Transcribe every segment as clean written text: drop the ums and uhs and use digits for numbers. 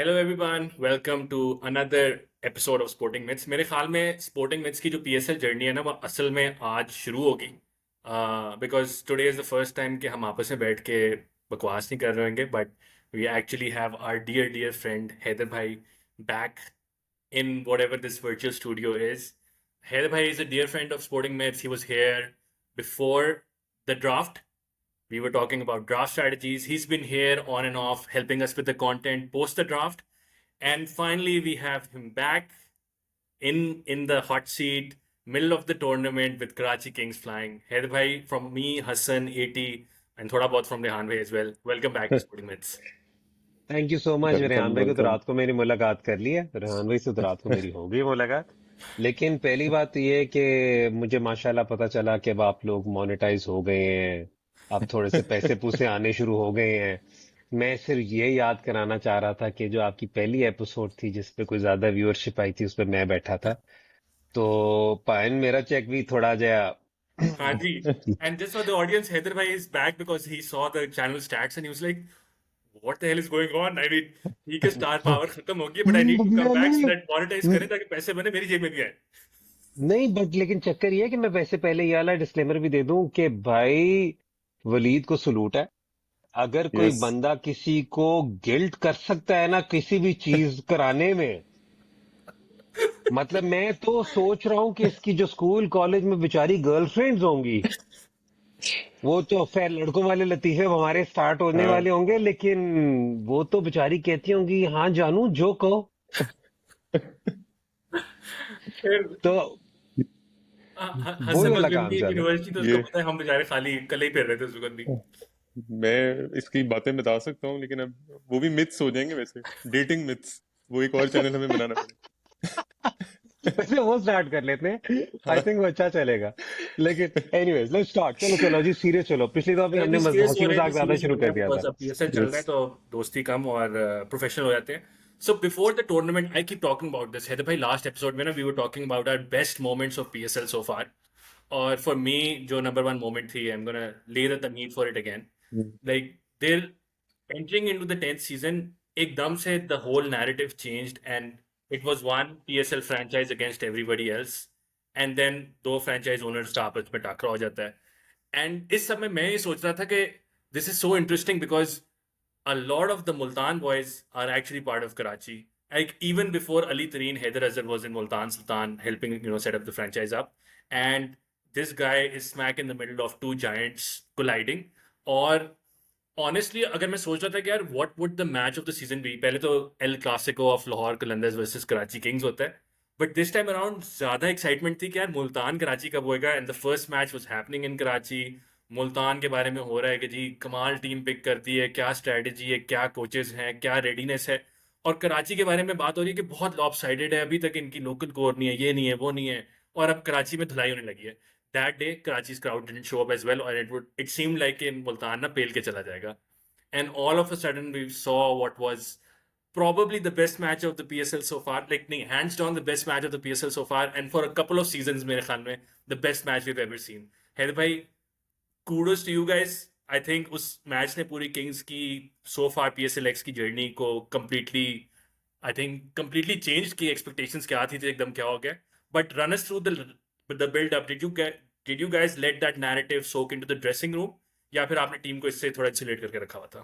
Hello everyone, welcome to another episode of sporting myths. मेरे ख्याल में स्पोर्टिंग मिथ्स की जो पीएसएल जर्नी है ना, वो असल में आज शुरू होगी। Because today is the first time कि हम आपस में बैठ के बकवास नहीं कर रहे होंगे, but we actually have our dear dear friend Haider भाई back in whatever this virtual studio is. Heather Bhai is a dear friend of Sporting Myths. He was here before the draft. We were talking about draft strategies. He's been here on and off, helping us with the content post the draft. And finally, we have him back in the hot seat, middle of the tournament with Karachi Kings flying. Heather Bhai from me, Hassan, 80, and thoda bahut from Rehan Bhai as well. Welcome back to Sporting Myths. Thank you so much. Rehan welcome भाई को तो welcome. रात को मेरी मुलाकात कर ली है, रेहान भाई से तो रात को मेरी हो गई मुलाकात। लेकिन पहली बात तो ये है कि मुझे माशाल्लाह पता चला कि अब आप लोग मोनेटाइज हो गए हैं, अब थोड़े से पैसे पूसे आने शुरू हो गए हैं। मैं सिर्फ ये याद कराना चाह रहा था कि जो आपकी पहली एपिसोड थी जिसपे कोई ज्यादा व्यूअरशिप आई थी, उस पर मैं बैठा था, तो पायन मेरा चेक भी थोड़ा Jaya. Haji. And just for the audience, Heather Bhai is back because he saw the channel stats and he was like, what the hell is going on? I mean, ठीक है, स्टार पावर खत्म हो गई, but I need to come back so नहीं that monetize करें ताकि पैसे बने मेरी जेब में भी आए। नहीं, बट लेकिन चक्कर ये है कि मैं वैसे पहले ये वाला डिस्क्लेमर भी दे दूं कि भाई वलीद को सलूट है। अगर कोई यस। बंदा किसी को गिल्ट कर सकता है ना किसी भी चीज कराने में, मतलब मैं तो सोच रहा हूँ कि इसकी जो स्कूल कॉलेज में बेचारी गर्लफ्रेंड्स होंगी, वो तो खैर लड़कों वाले लतीफे अब हमारे स्टार्ट होने हाँ। वाले होंगे, लेकिन वो तो बेचारी कहती होंगी हाँ जानू जो कहो। फिर तो वही हसन वाला बस काम की चल रहा यूनिवर्सिटी तो उसको ये पता है, हम बेचारे खाली कल ही फिर रहे थे उस वक्त भी। मैं इसकी बातें बता सकता हूँ, लेकिन अब वो भी मिथ्स हो जाएंगे। वैसे डेटिंग मिथ्स, वो एक और चैनल हमें बनाना पड़ेगा। है। वैसे वो स्टार्ट कर लेते हैं, आई हाँ। थिंक वो अच्छा चलेगा। लेकिन एनीवेज लेट्स स्टार्ट। चलो चलो जी, सीरियस चलो। पिछली दफा भी चलो हमने जी, सीरियस हो हंसी रहे हैं जी, मजाक ज्यादा सीरियस हो शुरू रहे कर हैं दिया बिकॉज था। अब पीएसएल चल रहा है यस। तो दोस्ती कम और प्रोफेशनल हो जाते हैं। So before the tournament I keep talking about this है भाई, लास्ट एपिसोड में ना we were talking about our best moments of PSL so far. और फॉर मी जो नंबर वन मोमेंट थी, I am gonna lay the need for it again. Like there entering into the 10th season, एकदम से the whole narrative changed and it was one PSL franchise against everybody else, and then दो franchise owners का आपस में टकराव हो जाता है। एंड इस समय मैं ये सोच रहा था कि this is so interesting because a lot of the Multan boys are actually part of Karachi. Like even before Ali Tareen, Haider Azhar was in Multan Sultan helping set up the franchise up, and this guy is smack in the middle of two giants colliding. और honestly अगर मैं सोच रहा था कि यार what would the match of the season be, पहले तो el clasico of Lahore Qalandars versus Karachi kings होता है, बट दिस टाइम अराउंड ज़्यादा एक्साइटमेंट थी कि यार मुल्तान कराची कब होएगा। And the first match was happening in Karachi. Multan के बारे में हो रहा है कि जी कमाल टीम पिक करती है, क्या स्ट्रेटजी है, क्या कोचेस हैं, क्या रेडीनेस है। और कराची के बारे में बात हो रही है कि बहुत लॉपसाइडेड है, अभी तक इनकी लोकल कोर नहीं है, ये नहीं है, वो नहीं है, और अब कराची में धुलाई होने लगी है। That day Karachi's crowd didn't show up as well, और it seemed like कि मुल्तान ना पेल के चला जाएगा। And all of a sudden we saw what was probably the best match of the PSL so far. Like, nahin, hands down the best match of the PSL so far, and for a couple of seasons, मेरे ख्याल में the best match we've ever seen. Haider भाई, kudos to you guys. I think उस match ने पूरी Kings की so far PSL X की journey को completely, I think completely changed की expectations क्या थी तो एकदम क्या हो गया. But run us through the build up. Did you guys let that narrative soak into the dressing room, या फिर आपने टीम को इससे थोड़ा इंसुलेट करके रखा हुआ था?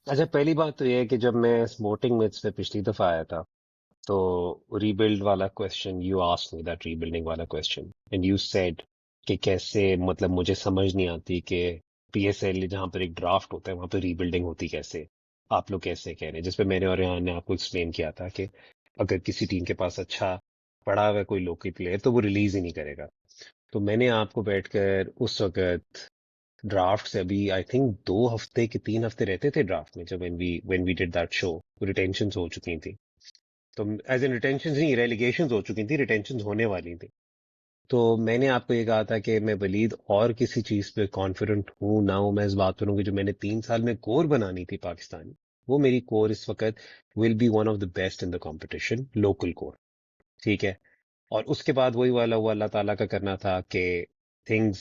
अच्छा, पहली बात तो ये है कि जब मैं स्पोर्टिंग मिथ्स पे पिछली दफा आया था, तो रीबिल्ड वाला question you asked me, that rebuilding वाला क्वेश्चन, एंड यू सेड कि कैसे, मतलब मुझे समझ नहीं आती कि पीएसएल जहां पर एक ड्राफ्ट होता है वहां पर रीबिल्डिंग होती कैसे, आप लोग कैसे कह रहे हैं। जिसपे मैंने और यहाँ ने आपको एक्सप्लेन किया था कि अगर किसी टीम के पास अच्छा पड़ा हुआ है कोई लोकल प्लेयर तो वो रिलीज ही नहीं करेगा। तो मैंने आपको बैठकर उस वक्त ड्राफ्ट से अभी आई थिंक 2 हफ्ते के 3 हफ्ते रहते थे ड्राफ्ट में, जब when we did that show, retention हो चुकी थी। तो एज इन रिटेंशन नहीं, रेलिगेशन हो चुकी थी, रिटेंशन होने वाली थी। तो मैंने आपको ये कहा था कि मैं वलीद और किसी चीज पे कॉन्फिडेंट हूं ना हूं, मैं इस बात पर हूं कि जो मैंने 3 साल में कोर बनानी थी पाकिस्तानी, वो मेरी कोर इस वक्त will be one of the best in the competition, local core. ठीक है। और उसके बाद वही वाला हुआ, अल्लाह ताला का करना था कि things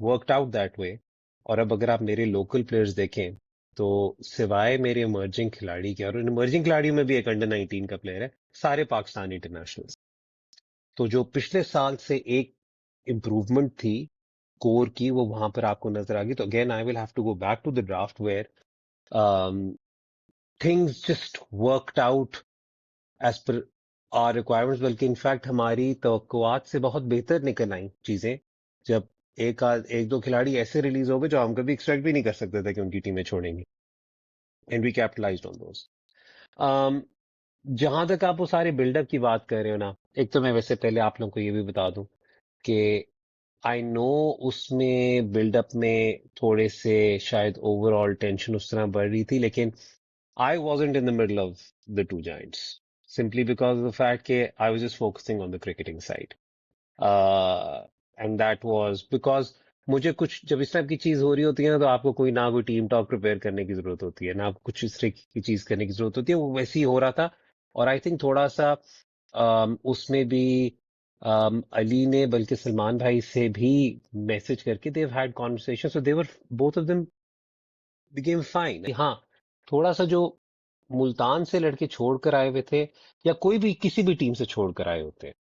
worked out that way. और अब अगर आप मेरे लोकल प्लेयर्स देखें तो सिवाय मेरे इमर्जिंग खिलाड़ी के, और इमर्जिंग खिलाड़ियों में भी एक अंडर 19 का प्लेयर है, सारे पाकिस्तानी इंटरनेशनल्स। तो जो पिछले साल से एक इम्प्रूवमेंट थी कोर की, वो वहां पर आपको नजर आ गई। तो again I will have to go back to the draft where things just worked out as per our requirements, बल्कि इनफैक्ट हमारी तवक्कुआत से बहुत बेहतर निकल आई चीजें, जब एक दो खिलाड़ी ऐसे रिलीज हो गए जो हम कभी एक्सपेक्ट भी नहीं कर सकते थे कि उनकी टीमें छोड़ेंगी, and we capitalized on those. जहां तक आप वो सारे बिल्डअप की बात कर रहे हो ना, एक तो मैं वैसे पहले आप लोगों को ये भी बता दूं कि आई नो उसमें बिल्डअप में थोड़े से शायद ओवरऑल टेंशन उस तरह बढ़ रही थी, लेकिन I wasn't in the middle of the two giants simply because of the fact that I was just focusing on the cricketing side. And that was because मुझे कुछ जब इस टाइप की चीज हो रही होती है ना, तो आपको कोई ना कोई टीम टॉक प्रिपेयर करने की जरूरत होती है ना, आपको कुछ इस तरह की चीज करने की जरूरत होती है। वो वैसे ही हो रहा था। और आई थिंक थोड़ा सा उसमें भी अली ने बल्कि सलमान भाई से भी मैसेज करके देव हैड कॉन्वर्सेशन, सो देवर both of them became fine. हाँ, थोड़ा सा जो मुल्तान से लड़के छोड़ कर आए हुए थे, या कोई भी किसी भी टीम से छोड़ कर आए होते,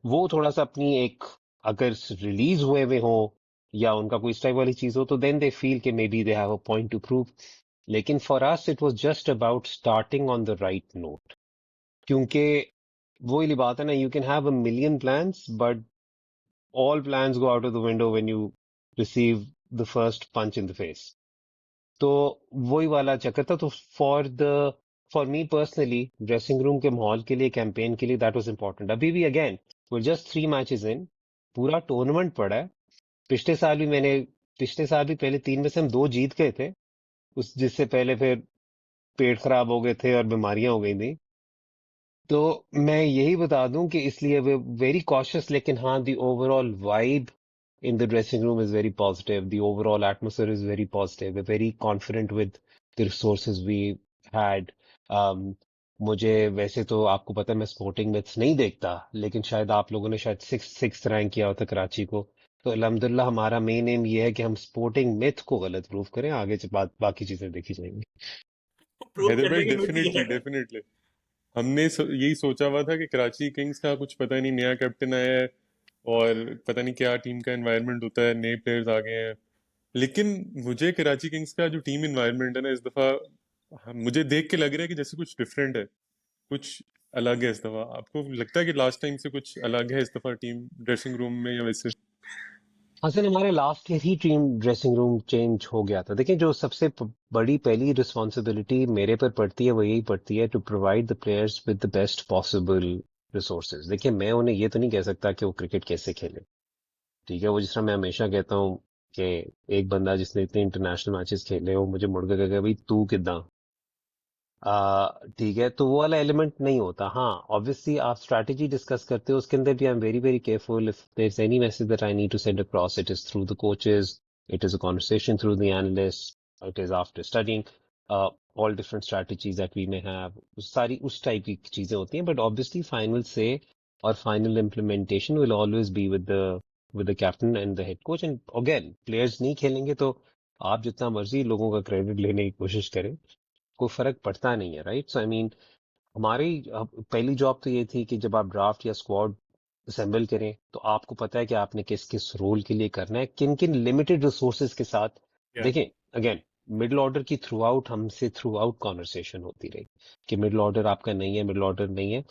वो थोड़ा सा अपनी एक, अगर रिलीज हुए हुए हो या उनका कोई इस टाइप वाली चीज हो, तो देन दे फील कि maybe they have a point to prove. लेकिन for us it was just about starting on the right note, क्योंकि वो वाली बात है ना, you can have a million plans but all plans go out of the window when you receive the first punch in the face. तो वही वाला चक्कर था। तो for me personally dressing room के माहौल के लिए, कैंपेन के लिए, दैट वाज इंपॉर्टेंट। अभी भी अगेन वो जस्ट 3 मैचेस इन, पूरा टूर्नामेंट पड़ा है। पिछले साल भी मैंने पिछले साल भी पहले 3 में से हम 2 जीत गए थे, उस जिससे पहले फिर पेट खराब हो गए थे और बीमारियां हो गई थी। तो मैं यही बता दूं कि इसलिए वे वेरी कॉशियस, लेकिन हाँ, the overall vibe in the dressing room is very positive. The overall atmosphere is very positive. We're very confident with the resources we had. मुझे वैसे तो आपको पता है मैं स्पोर्टिंग मैच नहीं देखता, लेकिन शायद आप लोगों ने शायद सिक्स रैंक किया होता कराची को। तो अल्हम्दुलिल्लाह हमारा मेन एम ये है कि हम स्पोर्टिंग मिथ को गलत प्रूव करें, आगे बाकी चीजें देखी जाएंगी। प्रूव हैदर भाई करने की मिट्टी डेफिनेटली है। डेफिनेटली हमने यही सोचा हुआ था कि कराची किंग्स का कुछ पता नहीं, नया कैप्टन आया है और पता नहीं क्या टीम का एनवायरनमेंट होता है, नए प्लेयर्स आ गए हैं। लेकिन मुझे कराची किंग्स का जो टीम एनवायरनमेंट है ना इस दफा, मुझे देख के लग रहा है कि जैसे कुछ डिफरेंट है, कुछ अलग है इस दफा। आपको लगता है कि लास्ट टाइम से कुछ अलग है इस दफा टीम ड्रेसिंग रूम में, या वैसे? हसन, हमारे लास्ट ईयर ही टीम ड्रेसिंग रूम चेंज हो गया था। देखिए, जो सबसे बड़ी पहली रिस्पॉन्सिबिलिटी मेरे पर पड़ती है वो यही पड़ती है, to provide the players with the best possible resources. देखिए, मैं उन्हें ये तो नहीं कह सकता कि वो क्रिकेट कैसे खेले, ठीक है। वो जिस तरह मैं हमेशा कहता हूँ कि एक बंदा जिसने इतने इंटरनेशनल मैचेस खेले हो मुझे मुड़ के कहेगा भाई तू किदा, ठीक है, तो वो वाला एलिमेंट नहीं होता। हाँ, ऑब्वियसली आप स्ट्रैटेजी डिस्कस करते हो, उसके अंदर भी I am very very careful. If there is any message that I need to send across, it is through the coaches, it is a conversation through the analyst, it is after studying all different strategies that we may have. सारी उस type की चीजें होती हैं, but obviously final से और final implementation will always be with the captain and the head coach. And again, players नहीं खेलेंगे तो आप जितना मर्जी लोगों का क्रेडिट लेने की कोशिश करें, कोई फर्क पड़ता नहीं है, राइट। सो आई मीन, हमारी पहली जॉब तो ये थी कि जब आप ड्राफ्ट या स्क्वाड असेंबल करें, तो आपको पता है कि आपने किस किस रोल के लिए करना है, किन किन लिमिटेड रिसोर्सेज के साथ। Yeah. देखें, अगेन, मिडिल ऑर्डर की थ्रू आउट कॉन्वर्सेशन होती रही कि मिडिल ऑर्डर आपका नहीं है, मिडिल ऑर्डर नहीं है।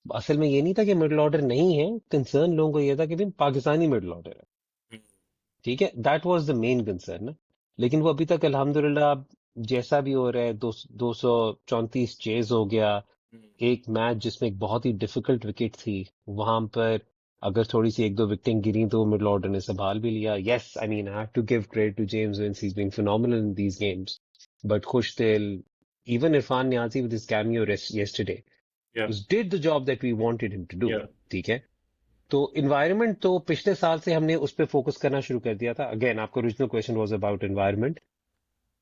असल में ये नहीं था कि मिडिल ऑर्डर नहीं है, कंसर्न लोगों को ये था कि भाई पाकिस्तानी मिडिल ऑर्डर है, Hmm. ठीक है। That was the main concern ना। लेकिन वो अभी तक अल्हम्दुलिल्लाह जैसा भी हो रहा है, 234 चेज हो गया। Hmm. एक मैच जिसमें एक बहुत ही डिफिकल्ट विकेट थी, वहां पर अगर थोड़ी सी एक दो विकेटें गिरी तो मिडिल ऑर्डर ने संभाल भी लिया। Yes, I mean I have to give credit to James Vince, he is been phenomenal in these games. But Khushdil, even Irfan Niazi with his cameo yesterday Yeah. Did the job that we wanted him to do, Yeah. ठीक है। तो environment तो पिछले साल से हमने उस पर फोकस करना शुरू कर दिया था। अगेन, आपका original question was about environment,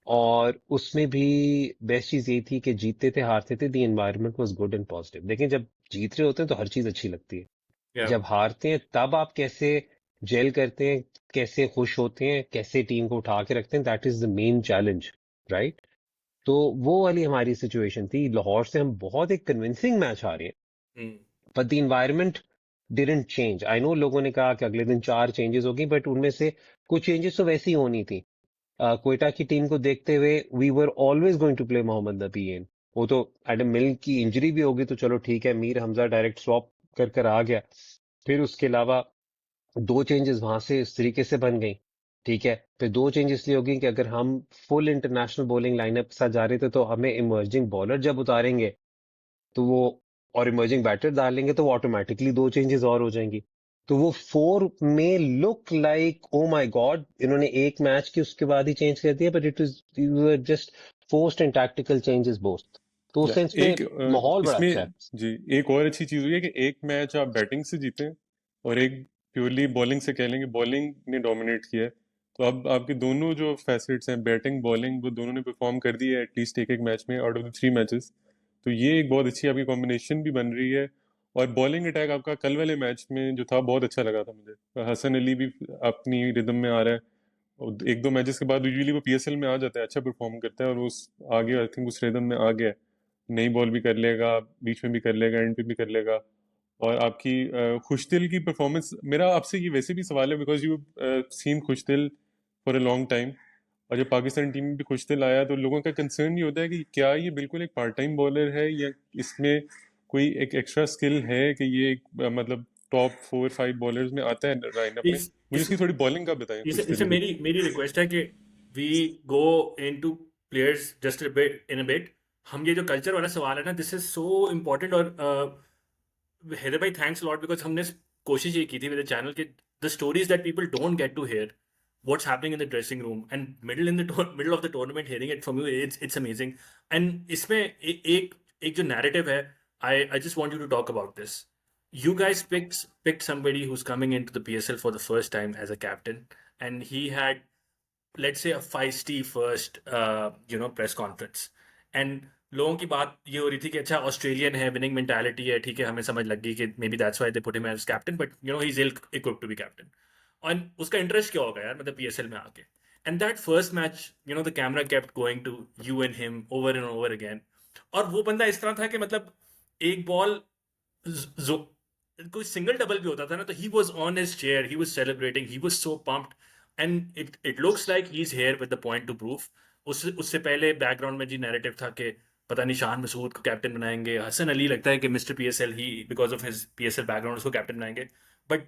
और उसमें भी बेस्ट चीज यही थी कि जीतते थे हारते थे, the environment was good and positive. देखिए, जब जीत रहे होते हैं तो हर चीज अच्छी लगती है, Yeah. जब हारते हैं तब आप कैसे जेल करते हैं, कैसे खुश होते हैं, कैसे टीम को उठा के रखते हैं, that is the main challenge, right. तो वो वाली हमारी सिचुएशन थी। लाहौर से हम बहुत एक कन्विंसिंग मैच हारे हैं, hmm, but the environment didn't change. I know लोगों ने कहा कि अगले दिन 4 चेंजेस होगी, बट उनमें से कुछ चेंजेस तो वैसी होनी थी। क्वेटा की टीम को देखते हुए we were always going to play Mohammad Nabi in. वो तो एडम मिल की इंजरी भी होगी तो चलो ठीक है, मीर हमजा डायरेक्ट स्वॉप कर कर आ गया। फिर उसके अलावा 2 चेंजेस वहां से इस तरीके से बन गई, ठीक है। फिर 2 चेंज इसलिए होगी कि अगर हम फुल इंटरनेशनल बॉलिंग लाइनअप के साथ जा रहे थे तो हमें इमर्जिंग बॉलर जब उतारेंगे तो वो, और इमर्जिंग बैटर डालेंगे तो वो ऑटोमेटिकली 2 चेंजेस और हो जाएंगी। तो वो 4 में look like oh my God, इन्होंने एक मैच की उसके बाद ही चेंज कर दिया, but it was just forced and tactical changes both. तो उस या सेंस एक में माहौल बड़ा अच्छा है। इसमें जी एक और अच्छी चीज हुई है कि एक मैच आप बैटिंग से जीते हैं और एक प्योरली बॉलिंग से। कह लेंगे बॉलिंग ने डोमिनेट किया है, तो अब आपके दोनों जो फैसेट्स हैं, बैटिंग बॉलिंग, वो दोनों ने परफॉर्म कर दी है एटलीस्ट एक एक मैच में आउट ऑफ द 3 मैचेस। तो ये एक बहुत अच्छी आपकी कॉम्बिनेशन भी बन रही है। और बॉलिंग अटैक आपका कल वाले मैच में जो था बहुत अच्छा लगा था मुझे। हसन अली भी अपनी रिदम में आ रहा है, और एक दो मैचेस के बाद यूजुअली वो पीएसएल में आ जाता है, अच्छा परफॉर्म करता है, और वो आगे आई थिंक उस रिदम में आ गया है। नई बॉल भी कर लेगा, बीच में भी कर लेगा, एंड पे भी कर लेगा। और आपकी खुशदिल की परफॉर्मेंस, मेरा आपसे ये वैसे भी सवाल है because you seen Khushdil for a long time, और जब पाकिस्तान टीम में भी खुशदिल आया तो लोगों का कंसर्न ये होता है कि क्या ये बिल्कुल एक पार्ट टाइम बॉलर है या इसमें कोई एक एक्स्ट्रा स्किल है कि ये एक मतलब टॉप 4-5 बॉलर्स में आता है लाइनअप में। इस मुझे इस इसकी थोड़ी बॉलिंग का बताएं इसे खुशदिल इसे की। मेरी मेरी रिक्वेस्ट है कि we go into players just in a bit. हम ये जो कल्चर वाला सवाल है ना, दिस इज सो इम्पोर्टेंट। और हैदर भाई, थैंक्स लॉट, बिकॉज हमने कोशिश ये की थी विद द चैनल कि the stories that people don't get to hear, what's happening in the dressing room and middle of the tournament, hearing it from you, it's amazing. And इसमें एक एक जो नैरेटिव है, I just want you to talk about this. You guys picked somebody who's coming into the PSL for the first time as a captain, and he had, let's say, a feisty first press conference. And लोगों की बात ये हो रही थी कि अच्छा, Australian है, विनिंग मेंटालिटी है, ठीक है, हमें समझ लग गई कि maybe that's why they put him as captain, but he is ill equipped to be captain. और उसका इंटरेस्ट क्या होगा यार, मतलब पीएसएल में आके। And that first match, the camera kept going to you and him over and over again. और वो बंदा इस तरह था कि मतलब एक बॉल जो कोई सिंगल डबल भी होता था ना, तो he was on his chair, he was celebrating, he was so pumped. And it looks like he is here with the point two proof. उससे पहले बैकग्राउंड में जी नैरेटिव था कि पता नहीं शान मसूद को कैप्टन बनाएंगे, हसन अली लगता है कि mister PSL, he because of his PSL background उसको कैप्टन बनाएंगे। But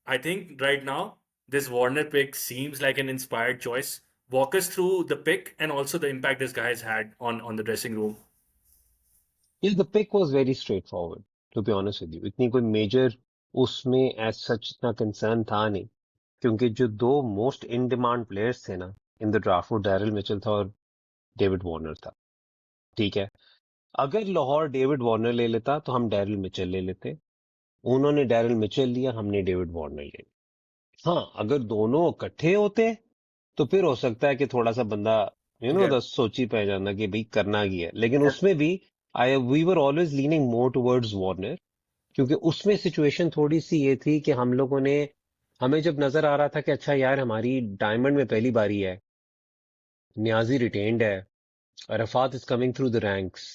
I think right now this Warner pick seems like an inspired choice. Walk us through the pick and also the impact this guy has had on the dressing room. Yeah, the pick was very straightforward, to be honest with you. इतनी कोई major उसमें as such इतना concern था नहीं, क्योंकि जो दो most in demand players थे ना इन द ड्राफ्ट, वो डैरिल मिचेल था और डेविड वार्नर था, ठीक है। अगर लाहौर डेविड वार्नर ले लेता तो हम डैरिल मिचेल ले लेते, उन्होंने डैरिल मिचेल लिया, हमने डेविड वार्नर ले लिया। हाँ, अगर दोनों इकट्ठे होते तो फिर हो सकता है कि थोड़ा सा बंदा Yeah. द सोची पै जाना कि भाई करना ही है, लेकिन उसमें भी I we were always leaning more towards Warner, क्योंकि उसमें सिचुएशन थोड़ी सी ये थी कि हम लोगों ने, हमें जब नजर आ रहा था कि अच्छा यार हमारी डायमंड में पहली बारी है, नियाजी रिटेन्ड है, Arafat is coming through the ranks,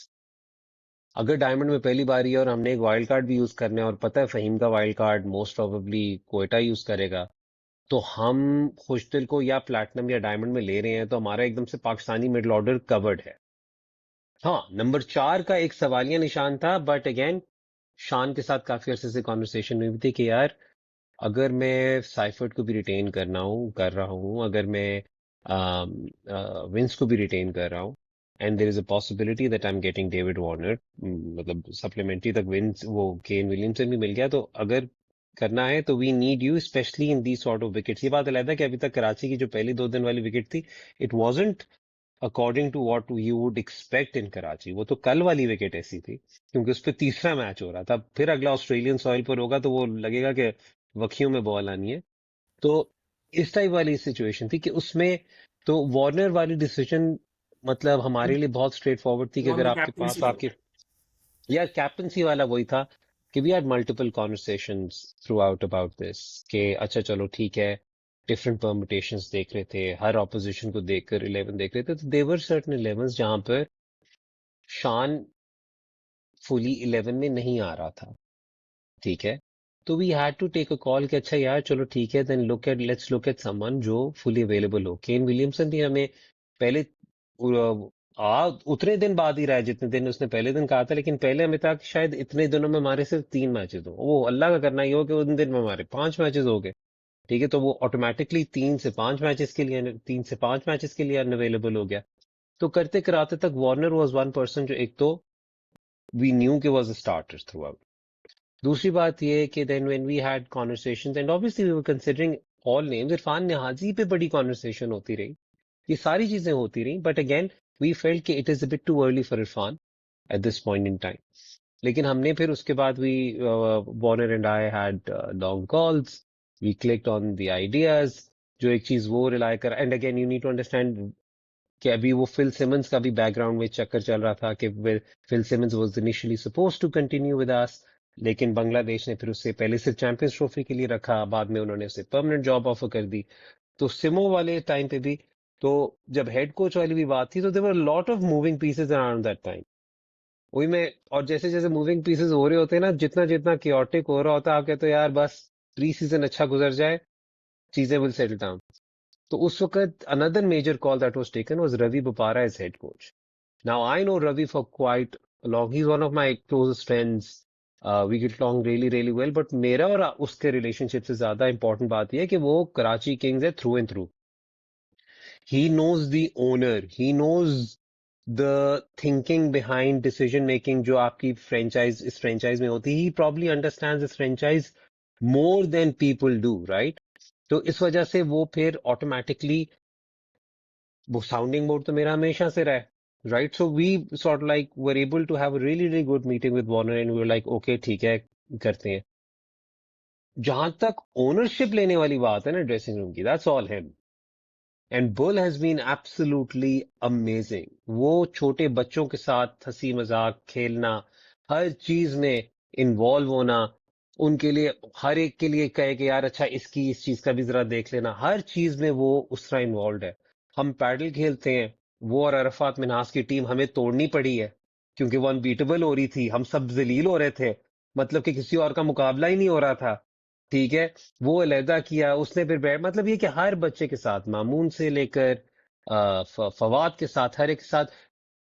अगर डायमंड में पहली बारी है और हमने एक वाइल्ड कार्ड भी यूज करना है और पता है फहीम का wild card most probably Quetta use करेगा, तो हम खुशदिल को या प्लैटिनम या डायमंड में ले रहे हैं तो हमारा एकदम से पाकिस्तानी मिडल ऑर्डर कवर्ड है। हाँ, नंबर 4 का एक सवालिया निशान था, बट अगेन शान के साथ काफी अरसे से कॉन्वर्सेशन हुई थी कि यार अगर मैं साइफर्ट को भी रिटेन कर रहा हूँ, अगर मैं विंस को भी रिटेन कर रहा हूँ, and there is a possibility that I am getting David Warner, मतलब सप्लीमेंट्री तक विंस वो केन विलियमसन भी मिल गया, तो अगर करना है तो we need you specially in the sort of wickets. ये बात अलग है कि अभी तक कराची की जो पहली 2 दिन वाली विकेट थी, it wasn't according to what you would expect in Karachi. वो तो कल वाली विकेट ऐसी थी क्योंकि उस पर तीसरा मैच हो रहा था, फिर अगला ऑस्ट्रेलियन सॉइल पर होगा तो वो लगेगा कि वखियों में बॉल आनी है। तो इस टाइप वाली सिचुएशन थी कि उसमें तो वार्नर वाली डिसीजन मतलब हमारे लिए बहुत स्ट्रेट फॉरवर्ड थी कि On अगर the आपके captaincy पास though. आपके, या कैप्टनसी वाला वही था कि we had multiple conversations throughout about this, कि अच्छा चलो ठीक है, डिफरेंट परमुटेशंस देख रहे थे, हर ऑपोजिशन को देखकर 11 देख रहे थे, तो देवर सर्टन 11 जहां पर शान फुली 11 में नहीं आ रहा था, ठीक है। तो we had to take a call कि अच्छा यार चलो ठीक है, then let's look at someone जो फुली अवेलेबल हो। केन विलियमसन भी हमें पहले उतने दिन बाद ही रहा है जितने दिन उसने पहले दिन कहा था, लेकिन पहले हमें था कि शायद इतने दिनों में हमारे सिर्फ 3 मैचेस हो, वो अल्लाह का करना ये हो कि उन दिन में हमारे 5 मैचेस हो गए, ठीक है। तो वो ऑटोमेटिकली 3 से 5 मैचेस के लिए अनअवेलेबल हो गया। तो करते कराते तक वार्नर वॉज वन पर्सन जो एक तो वी न्यू के was a starter throughout. दूसरी बात ये है कि then when we had conversations and obviously we were considering all names, Irfan Niazi पे बड़ी कॉन्वर्सेशन होती रही, ये सारी चीजें होती रही, बट अगेन वी फेल्ट कि it is a bit too early for Irfan at this point in time. लेकिन हमने फिर उसके बाद we Warner and I had long calls, we clicked on the ideas. जो एक चीज वो रिलाय कर, and again you need to understand कि अभी वो फिल सिमंस का भी बैकग्राउंड में चक्कर चल रहा था कि Phil Simmons was initially suppose to continue with us, लेकिन बांग्लादेश ने फिर उससे पहले सिर्फ चैंपियंस ट्रॉफी के लिए रखा, बाद में उन्होंने उसे परमानेंट जॉब ऑफर कर दी। तो सिमो वाले टाइम पे भी, तो जब हेड कोच वाली भी बात थी, तो there were lot of moving pieces around that time. वही में, और जैसे जैसे मूविंग पीसेस हो रहे होते हैं ना, जितना जितना क्योटिक हो रहा होता है, आप कहते हो यार बस प्री सीजन अच्छा गुजर जाए, चीजें विल सेटल डाउन। तो उस वक्त another major call that was taken was Ravi Bopara as head coach. Now I know Ravi for quite long. He's one of my closest friends. We get along really really well. But मेरा और उसके relationship से ज्यादा important बात यह है कि वो कराची किंग्स है through and through. He knows the owner. He knows the thinking behind decision making जो आपकी franchise इस franchise में होती है. He probably understands this franchise more than people do, right? तो इस वजह से वो फिर automatically, वो साउंडिंग बोर्ड तो मेरा हमेशा से रहा है, right. So we sort like were able to have a really really good meeting with Warner and we were like okay ठीक है, करते हैं। जहां तक ओनरशिप लेने वाली बात है ना ड्रेसिंग रूम की, that's all him. And bull has been absolutely amazing. वो छोटे बच्चों के साथ हंसी मजाक खेलना, हर चीज में इन्वॉल्व होना, उनके लिए हर एक के लिए कहे कि यार अच्छा इसकी इस चीज का भी जरा देख लेना, हर चीज में वो उस तरह इन्वॉल्व है। हम पैडल खेलते हैं, वो और अरफात मिन्हास की टीम हमें तोड़नी पड़ी है क्योंकि वो अनबीटेबल हो रही थी, हम सब जलील हो रहे थे, मतलब कि किसी और का मुकाबला ही नहीं हो रहा था, ठीक है। वो अलहदा किया उसने, फिर बैठ, मतलब ये कि हर बच्चे के साथ, मामून से लेकर फवाद के साथ, हर एक के साथ।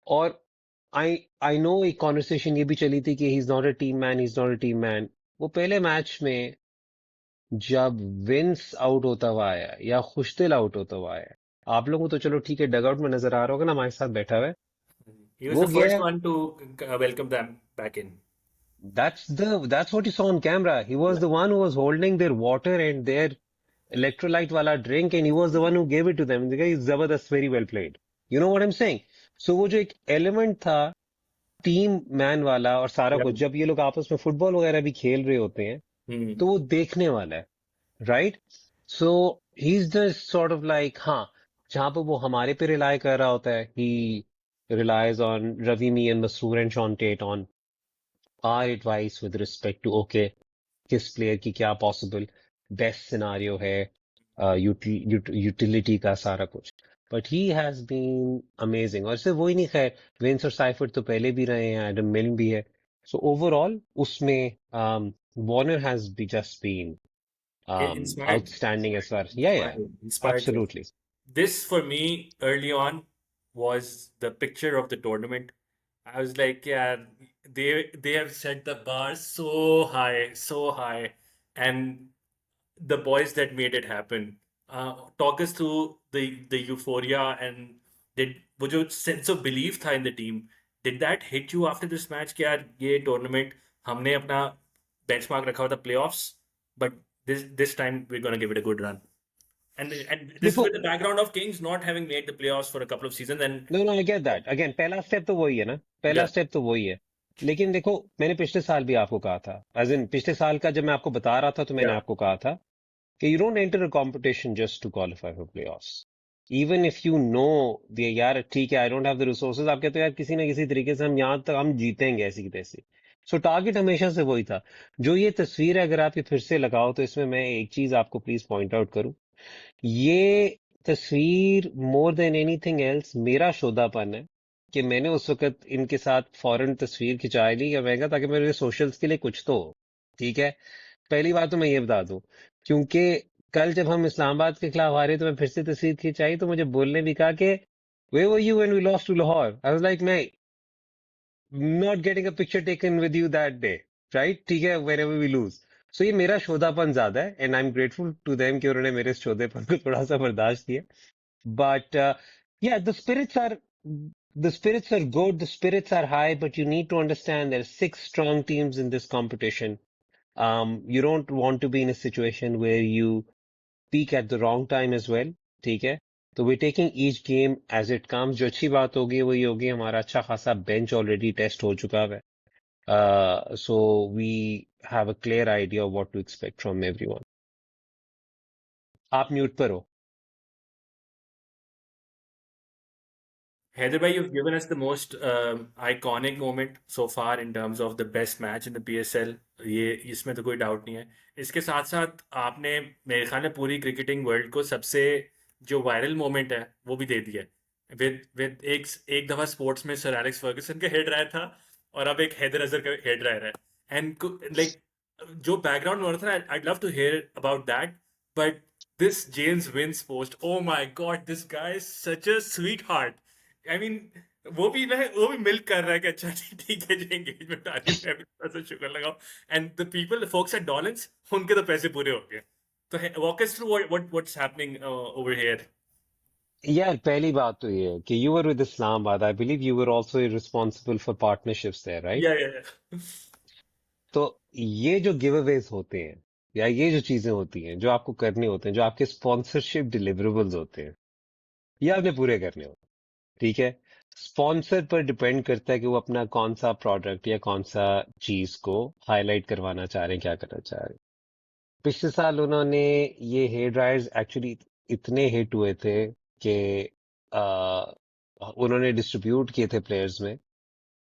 और आई आई नो एक कॉन्वर्सेशन ये भी चली थी कि he is not a team man, he is not a team man. वो पहले मैच में जब विंस आउट होता हुआ आया या खुशदिल आउट होता हुआ आया, आप लोगों को तो चलो ठीक है डगआउट में नजर आ रहा होगा ना, हमारे साथ बैठा हुआ है, He was वो the first गया। one to welcome them back in. That's what you saw on camera. He was Yeah. the one who was holding their water and their electrolyte wala drink, and he was the one who gave it to them. The guy is Zabardast, very well played. You know what I'm saying? So वो जो एक element था team man वाला और सारा Yeah. कुछ, जब ये लोग आपस में फुटबॉल वगैरह भी खेल रहे होते हैं, Hmm. तो वो देखने वाला है, right. So he is the sort of like, हाँ, जहां पर वो हमारे पे रिलाय कर रहा होता है, he relies on Ravi, me and Masroor and Shaun Tait on our advice with respect to okay किस प्लेयर की क्या पॉसिबल बेस्ट सिनारियो है, यूटिलिटी का सारा कुछ। But he has been amazing, और सिर्फ वही नहीं, खैर विंस और साइफर्ड तो पहले भी रहे हैं, एडम मिल्न भी है। सो ओवरऑल उसमें Warner has be just been Inspired. outstanding as far, yeah, Inspired them. absolutely. This for me early on was the picture of the tournament. I was like, yeah, they have set the bar so high, and the boys that made it happen. Talk us through the euphoria and did वो जो sense of belief था in the team. Did that hit you after this match कि यार ये tournament हमने अपना benchmark रखा हुआ था playoffs, but this time we're gonna give it a good run. And this is देखो, with the background of Kings not having made the playoffs for a couple of seasons and no no I get that, again पहला step तो वही है ना, पहला yeah. Step तो वही है। लेकिन देखो, मैंने पिछले साल भी आपको कहा था, एज इन पिछले साल का जब मैं आपको बता रहा था, तो मैंने Yeah. आपको कहा था कि you don't enter a competition just to qualify for playoffs, even if you know they, यार ठीक है I don't have the resources, आप कहते हो यार किसी ना किसी तरीके से हम यहाँ तक हम जीतेंगे ऐसी की तैसी। सो टारगेट हमेशा से वही था। जो ये तस्वीर है, अगर आप ये फिर से लगाओ, तो इसमें मैं एक चीज आपको प्लीज पॉइंट आउट करूं ये तस्वीर मोर देन एनीथिंग एल्स मेरा शोधापन है कि मैंने उस वक्त इनके साथ फौरन तस्वीर खिंचा ली या मैं कहा ताकि मेरे सोशल्स के लिए कुछ तो हो। ठीक है, पहली बात तो मैं ये बता दूं, क्योंकि कल जब हम इस्लामाबाद के खिलाफ हारे तो मैं फिर से तस्वीर खिंचाई तो मुझे बोलने भी कहा कि where were you when we lost to Lahore. I was like मैं not getting a picture taken with you that day, right? ठीक है, wherever we lose. So ये मेरा शोधापन ज्यादा है and I am grateful to them कि उन्होंने मेरे इस शोधेपन को थोड़ा सा बर्दाश्त किया। But yeah, the spirits are good, the spirits are high, but you need to understand there are six strong teams in this competition. You don't want to be in a situation where you peak at the wrong time as well. ठीक है? तो we're taking each game as it comes. जो अच्छी बात होगी वो ये होगी हमारा अच्छा खासा bench already test हो चुका है. So we have a clear idea of what to expect from everyone. आप म्यूट पर हो. Heather bhai, you've given us the most iconic moment so far in terms of the best match in the PSL. ये इसमें तो कोई doubt नहीं है. इसके साथ साथ आपने मेरे ख्याल में पूरी क्रिकेटिंग वर्ल्ड को सबसे जो वायरल मोमेंट है वो भी दे दिया है. विद एक दफा स्पोर्ट्स में सर एलेक्स फर्गुसन का हेड रहा था और अब एक हैदर अजहर का हेड रह रहा है. एंड लाइक जो बैकग्राउंड हो रहा था, I'd love to hear about that. But this James Vince post, oh my God, this guy is such a sweetheart. I mean वो भी मिल्क कर रहा है कि अच्छा ठीक है, जो एंगेजमेंट आ रही है मैं भी थोड़ा सा शुगर लगाओ. And the people folks at Dawlance, उनके तो पैसे पूरे हो गए. तो walk us through what's happening over here. यार पहली बात तो ये है कि you were with Islamabad. I believe you were also responsible for partnerships there, right? या तो ये जो गिव अवेज होते हैं या ये जो चीजें होती हैं जो आपको करने होते हैं, जो आपके स्पॉन्सरशिप डिलीवरेबल्स होते हैं, ये आपने पूरे करने होते हैं. ठीक है, स्पॉन्सर पर डिपेंड करता है कि वो अपना कौन सा प्रोडक्ट या कौन सा चीज को हाईलाइट करवाना चाह रहे हैं, क्या करना चाह रहे हैं. पिछले साल उन्होंने ये हेयर ड्रायर्स एक्चुअली इतने हिट हुए थे कि उन्होंने डिस्ट्रीब्यूट किए थे प्लेयर्स में.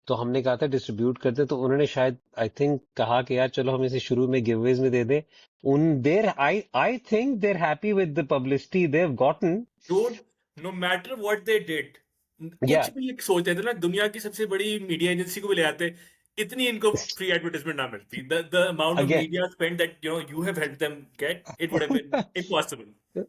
तो हमने कहा था डिस्ट्रीब्यूट करते, तो उन्होंने शायद आई थिंक कहा कि यार चलो हम इसे शुरू में गिवअवेज में दे दें. उन there I think they're happy with the publicity they have gotten. Dude, no matter what they did, या कुछ भी एक सोचते थे ना, दुनिया की सबसे बड़ी मीडिया एजेंसी को भी ले आते, इतनी इनको फ्री एडवर्टाइजमेंट ना मिलती. The amount of again media spend that you have helped them get, it would have been impossible.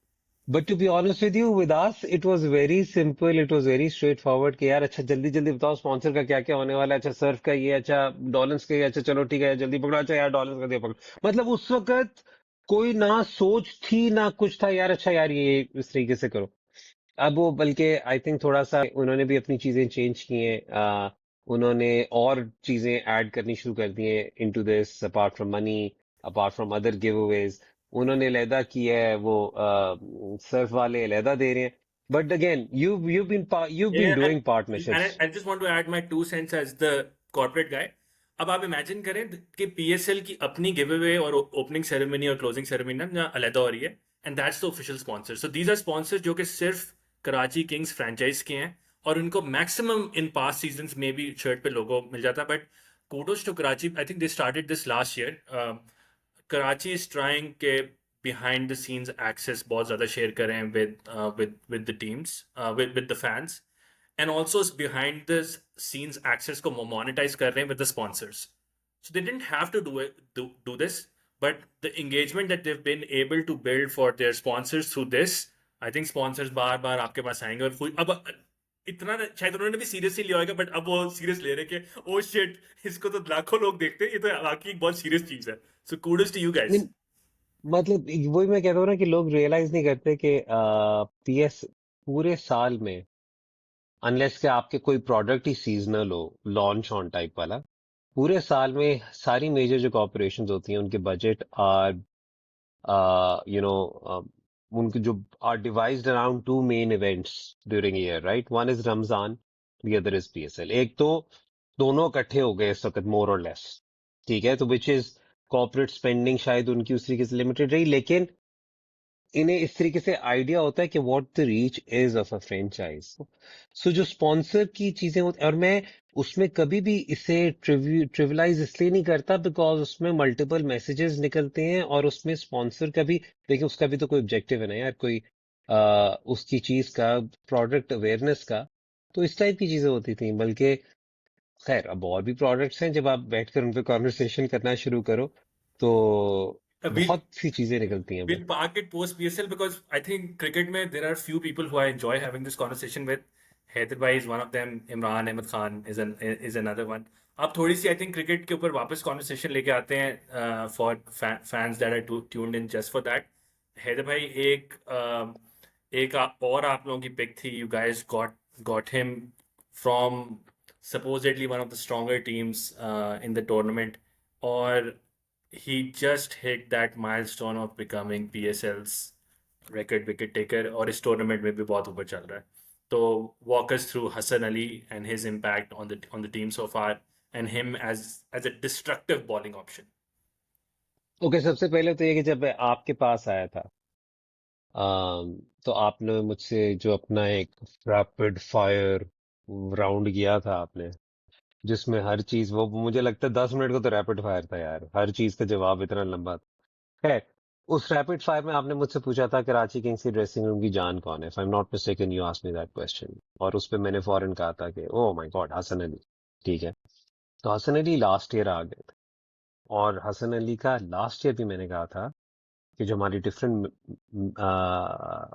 But to be honest with you, with us it was very simple, it was very straightforward कि यार अच्छा जल्दी जल्दी बताओ sponsor का क्या क्या होने वाला है. अच्छा सर्फ का ये, अच्छा डॉलर्स का ये, अच्छा चलो ठीक है जल्दी पकड़ो, अच्छा यार डॉलर्स का दे पकड़ो. मतलब उस वक्त कोई ना सोच थी ना कुछ था यार, अच्छा यार ये इस तरीके से करो. अब वो बल्कि आई थिंक थोड़ा सा उन्होंने भी अपनी चीजें चेंज की हैं. उन्होंने और चीजें ऐड करनी शुरू कर दी हैं into this, apart from money, apart from other give Awez. उन्होंने अलहदा किया है, वो सर्फ वाले अलहदा दे रहे हैं. But again you've been Yeah, doing and partnerships. I just want to add my 2 cents as the corporate guy. अब आप इमेजिन करें कि पीएसएल की अपनी गिव अवे और ओपनिंग सेरेमनी और क्लोजिंग सेरेमनी ना जहाँ अलहदा हो रही है, and that's the official sponsor. So these our sponsors जो कि सिर्फ कराची किंग्स फ्रेंचाइज के हैं, और उनको मैक्सिमम इन पास्ट सीजन्स में भी शर्ट पे लोगो मिल जाता है. But kudos to Karachi. I think they started this last year. Karachi is trying के behind the scenes access बहुत ज़्यादा share करें with the teams, with the fans, and also behind the scenes access को monetize कर रहे हैं with the sponsors. So they didn't have to do this, but the engagement that they've been able to build for their sponsors through this, I think sponsors बार बार आपके पास आएंगे. और अब इतना शायद उन्होंने भी सीरियसली लिया होगा, बट अब वो सीरियस ले रहे हैं कि ओ शिट, इसको तो लाखों लोग देखते हैं, ये तो वाकई एक बहुत सीरियस चीज है. सो कूडोस टू यू गाइस. नहीं, मतलब वही मैं कहता हूँ ना कि लोग रियलाइज नहीं करते कि पीएस पूरे साल में, अनलेस के आपके कोई प्रोडक्ट ही सीजनल हो, लॉन्च ऑन टाइप वाला, पूरे साल में सारी मेजर जो कॉर्पोरेशंस होती हैं उनके बजट आर यू नो उनके जो are devised around two main events during year, right? One is Ramzan, the other is PSL. एक तो दोनों इकट्ठे हो गए इस वक्त मोर और लेस. ठीक है, तो विच इज कॉर्पोरेट स्पेंडिंग शायद उनकी उस तरीके से लिमिटेड रही, लेकिन इन्हें इस तरीके से आइडिया होता है कि what the reach is of a franchise. So जो स्पॉन्सर की चीजें होती, और मैं उसमें कभी भी इसे ट्रिविलाइज इसलिए नहीं करता बिकॉज उसमें मल्टीपल मैसेजेस निकलते हैं, और उसमें स्पॉन्सर का भी, देखिए उसका भी तो कोई ऑब्जेक्टिव है ना यार, कोई उसकी चीज का, प्रोडक्ट अवेयरनेस का। तो इस टाइप की चीजें होती थी, बल्कि खैर अब और भी प्रोडक्ट्स हैं, जब आप बैठकर उन पे कॉन्वर्सेशन करना शुरू करो तो We'll बहुत सी चीजें निकलती हैं। we'll park it post PSL because I think cricket में there are few people who I enjoy having this conversation with. Hyder Bhai is one of them. Imran Ahmed Khan is another one. अब थोड़ी सी I think cricket के ऊपर वापस conversation लेके आते हैं for fans that are tuned in just for that. Haider भाई और आप लोगों की पिक थी. You guys got him from supposedly one of the stronger teams in the tournament, और he just hit that milestone of becoming PSL's record wicket taker, और इस tournament में भी बहुत ऊपर चल रहा है. तो walk us through Hassan Ali and his impact on the team so far, and him as a destructive bowling option. Okay, सबसे पहले तो ये कि जब मैं आपके पास आया था, तो आपने मुझसे जो अपना एक रैपिड फायर राउंड किया था आपने, जिसमें हर चीज, वो मुझे लगता है 10 मिनट का तो रैपिड फायर था यार, हर चीज का जवाब इतना लंबा था। खैर, उस रैपिड फायर में आपने मुझसे पूछा था कराची किंग्स की ड्रेसिंग रूम की जान कौन है, if I am not mistaken you asked me that question, और उस पे मैंने फौरन कहा था कि oh my god, Hasan Ali. ठीक है, तो हसन अली लास्ट ईयर आ गए थे, और हसन अली का लास्ट ईयर भी मैंने कहा था कि जो हमारी डिफरेंट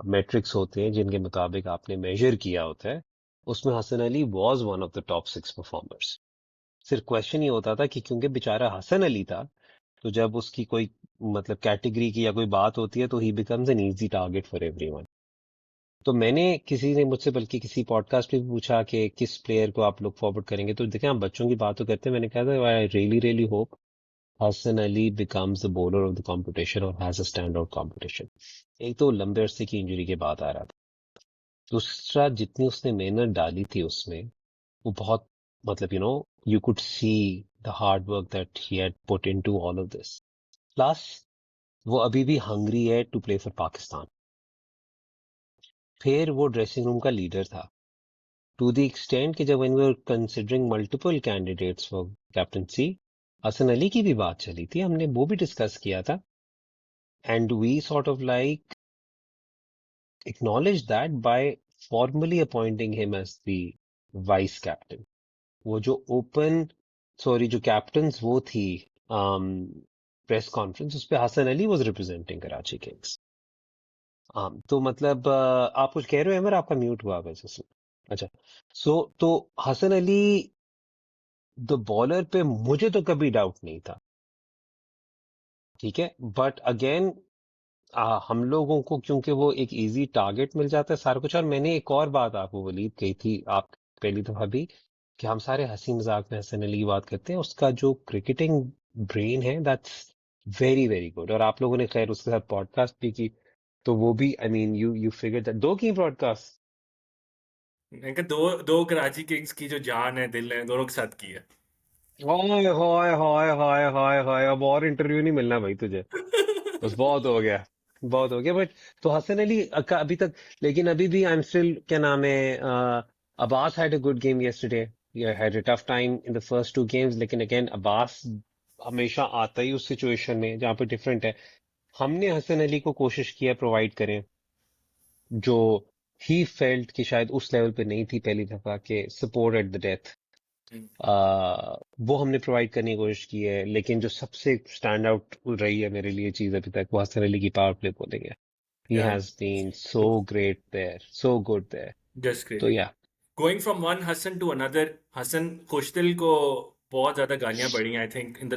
मेट्रिक्स होते हैं जिनके मुताबिक आपने मेजर किया होता है, उसमें Hasan Ali was one of the top 6 performers. सिर्फ क्वेश्चन ये होता था कि क्योंकि बेचारा हसन अली था, तो जब उसकी कोई मतलब कैटेगरी की या कोई बात होती है तो ही becomes an easy target for everyone. तो मैंने, किसी ने मुझसे बल्कि किसी पॉडकास्ट पे भी पूछा कि किस प्लेयर को आप लोग फॉरवर्ड करेंगे, तो देखें हम बच्चों की बात तो करते हैं, मैंने कहा था I really really hope Hassan Ali becomes the bowler of the competition or has a standout competition। एक तो लंबे अरसे की इंजरी के बाद आ रहा था, दूसरा जितनी उसने मेहनत डाली थी उसमें, वो बहुत, मतलब you could see the hard work that he had put into all of this, plus वो अभी भी हंग्री है टू प्ले फॉर पाकिस्तान। फिर वो ड्रेसिंग रूम का लीडर था, टू द एक्सटेंट कि जब when we were considering multiple candidates for captaincy, Hasan Ali की भी बात चली थी, हमने वो भी डिस्कस किया था, and we sort of like acknowledged that by formally appointing him as the vice captain। वो जो जो कैप्टन्स वो थी प्रेस कॉन्फ्रेंस, उस पे Hasan Ali was representing Karachi Kings. तो मतलब आप कुछ कह रहे हो अमर, आपका म्यूट हुआ वैसे से। अच्छा, तो हसन अली द बॉलर पे मुझे तो कभी डाउट नहीं था, ठीक है, बट अगेन हम लोगों को क्योंकि वो एक इजी टारगेट मिल जाता है सारा कुछ। और मैंने एक और बात आपको वलीद कही थी आप पहली दफा भी, कि हम सारे हंसी मजाक में हसन अली की बात करते हैं, उसका जो क्रिकेटिंग ब्रेन है दैट्स वेरी वेरी गुड। और आप लोगों ने खैर उसके साथ पॉडकास्ट भी की, तो वो भी I mean you figure that, दो की पॉडकास्ट। मैंने कहा दो कराची किंग्स की जो जान है, दिल है, दोनों के साथ की है. हाय हाय हाय हाय हाय हाय, अब और इंटरव्यू नहीं मिलना भाई तुझे, बस बहुत हो गया, बहुत हो गया। बट तो हसन अली का अभी तक, लेकिन अभी भी आई एम स्टिल, क्या नाम है, Abbas had a good game yesterday, had a tough time in the first 2 games, लेकिन अगेन अब्बास हमेशा आता ही उस सिचुएशन में जहां पे डिफरेंट है। हमने हसन अली को कोशिश किया प्रोवाइड करें जो ही फेल्ट कि शायद उस लेवल पे नहीं थी पहली दफा के, सपोर्ट एट द डेथ, वो हमने प्रोवाइड करने की कोशिश की है। लेकिन जो सबसे स्टैंड आउट रही है मेरे लिए चीज अभी तक, वो हसन अली की पावर प्ले बॉलिंग है। He Yeah, has been so great there, so good there. just तो crazy. या Going from one Hassan to another, Hassan खुशदिल को बहुत ज्यादा गालियां पड़ी हैं.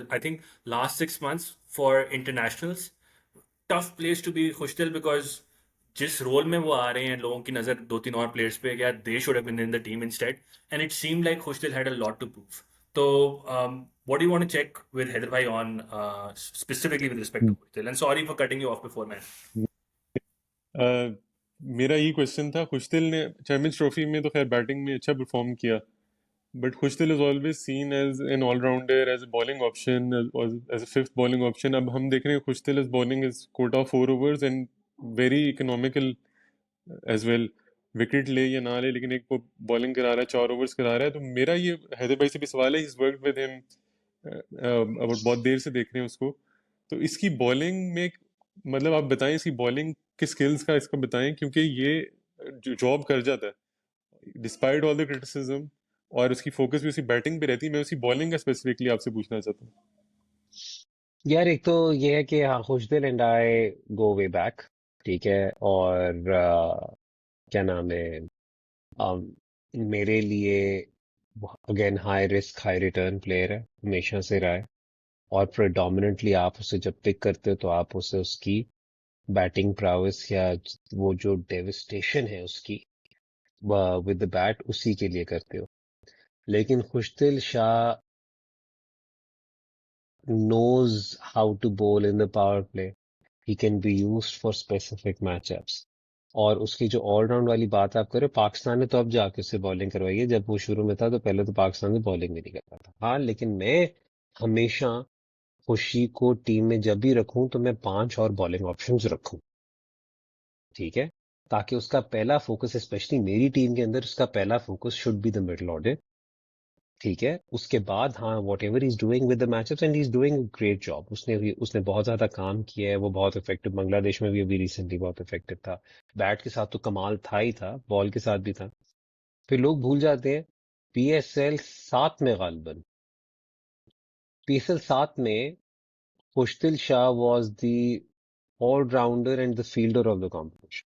I think last 6 months for internationals, tough place to be Khushdil because जिस role में वो आ रहे हैं, लोगों की नजर दो तीन और प्लेयर्स पे, क्या they should have been in the team instead, and it seemed like Khushdil had a lot to prove. So what do you want to check with Hyder Bhai on specifically with respect to Khushdil? And sorry for cutting you off before, man. मेरा यही question था, खुशदिल ने champions trophy में तो खैर batting में अच्छा perform किया, but Khushdil is always seen as an all-rounder, as a bowling option, as a fifth bowling option. अब हम देख रहे हैं Khushdil is bowling is quota 4 overs and very economical as well, wicket ले या ना ले, लेकिन एक वो बॉलिंग करा रहा है, 4 ओवर्स करा रहा है। तो मेरा ये हैदर भाई से भी सवाल है, इज वर्क विद हिम अब बहुत देर से देख रहे हैं उसको, तो इसकी बॉलिंग में मतलब आप बताएं इसकी बॉलिंग के स्किल्स का इसका बताएं, क्योंकि ये जॉब कर जाता है डिस्पाइट ऑल द क्रिटिसिज्म, और उसकी फोकस भी उसकी बैटिंग पे रहती है। मैं उसकी बॉलिंग का स्पेसिफिकली आपसे पूछना चाहता हूँ। यार एक तो ये है कि हाँ, खुशदिल and I go way back, ठीक है। और क्या नाम है, अम, मेरे लिए again high risk high return player है, हमेशा से रहा है। और प्रेडोमिनेंटली आप उसे जब पिक करते हो तो आप उसे उसकी बैटिंग prowess या वो जो डेविस्टेशन है उसकी विद द बैट उसी के लिए करते हो। लेकिन खुशदिल Shah knows how to bowl in the power play. He can be used for specific matchups. और उसकी जो ऑलराउंड वाली बात आप करें, पाकिस्तान ने तो अब जाके उससे बॉलिंग करवाई है। जब वो शुरू में था तो पहले तो पाकिस्तान से बॉलिंग भी नहीं करता था। हाँ, लेकिन मैं हमेशा खुशी को टीम में जब भी रखूं तो मैं 5 और बॉलिंग ऑप्शंस रखूं, ठीक है। ताकि उसका पहला फोकस, स्पेशली मेरी टीम के अंदर, उसका पहला focus should be the middle order, ठीक है। उसके बाद हाँ, what ever is doing with the matchups and he is doing great job. उसने बहुत ज्यादा काम किया है, वो बहुत इफेक्टिव, बांग्लादेश में भी अभी रिसेंटली बहुत इफेक्टिव था। बैट के साथ तो कमाल था ही था, बॉल के साथ भी था। फिर लोग भूल जाते हैं, PSL 7 में गालिबन, PSL 7 में Khushdil Shah was the all-rounder and the fielder of the competition.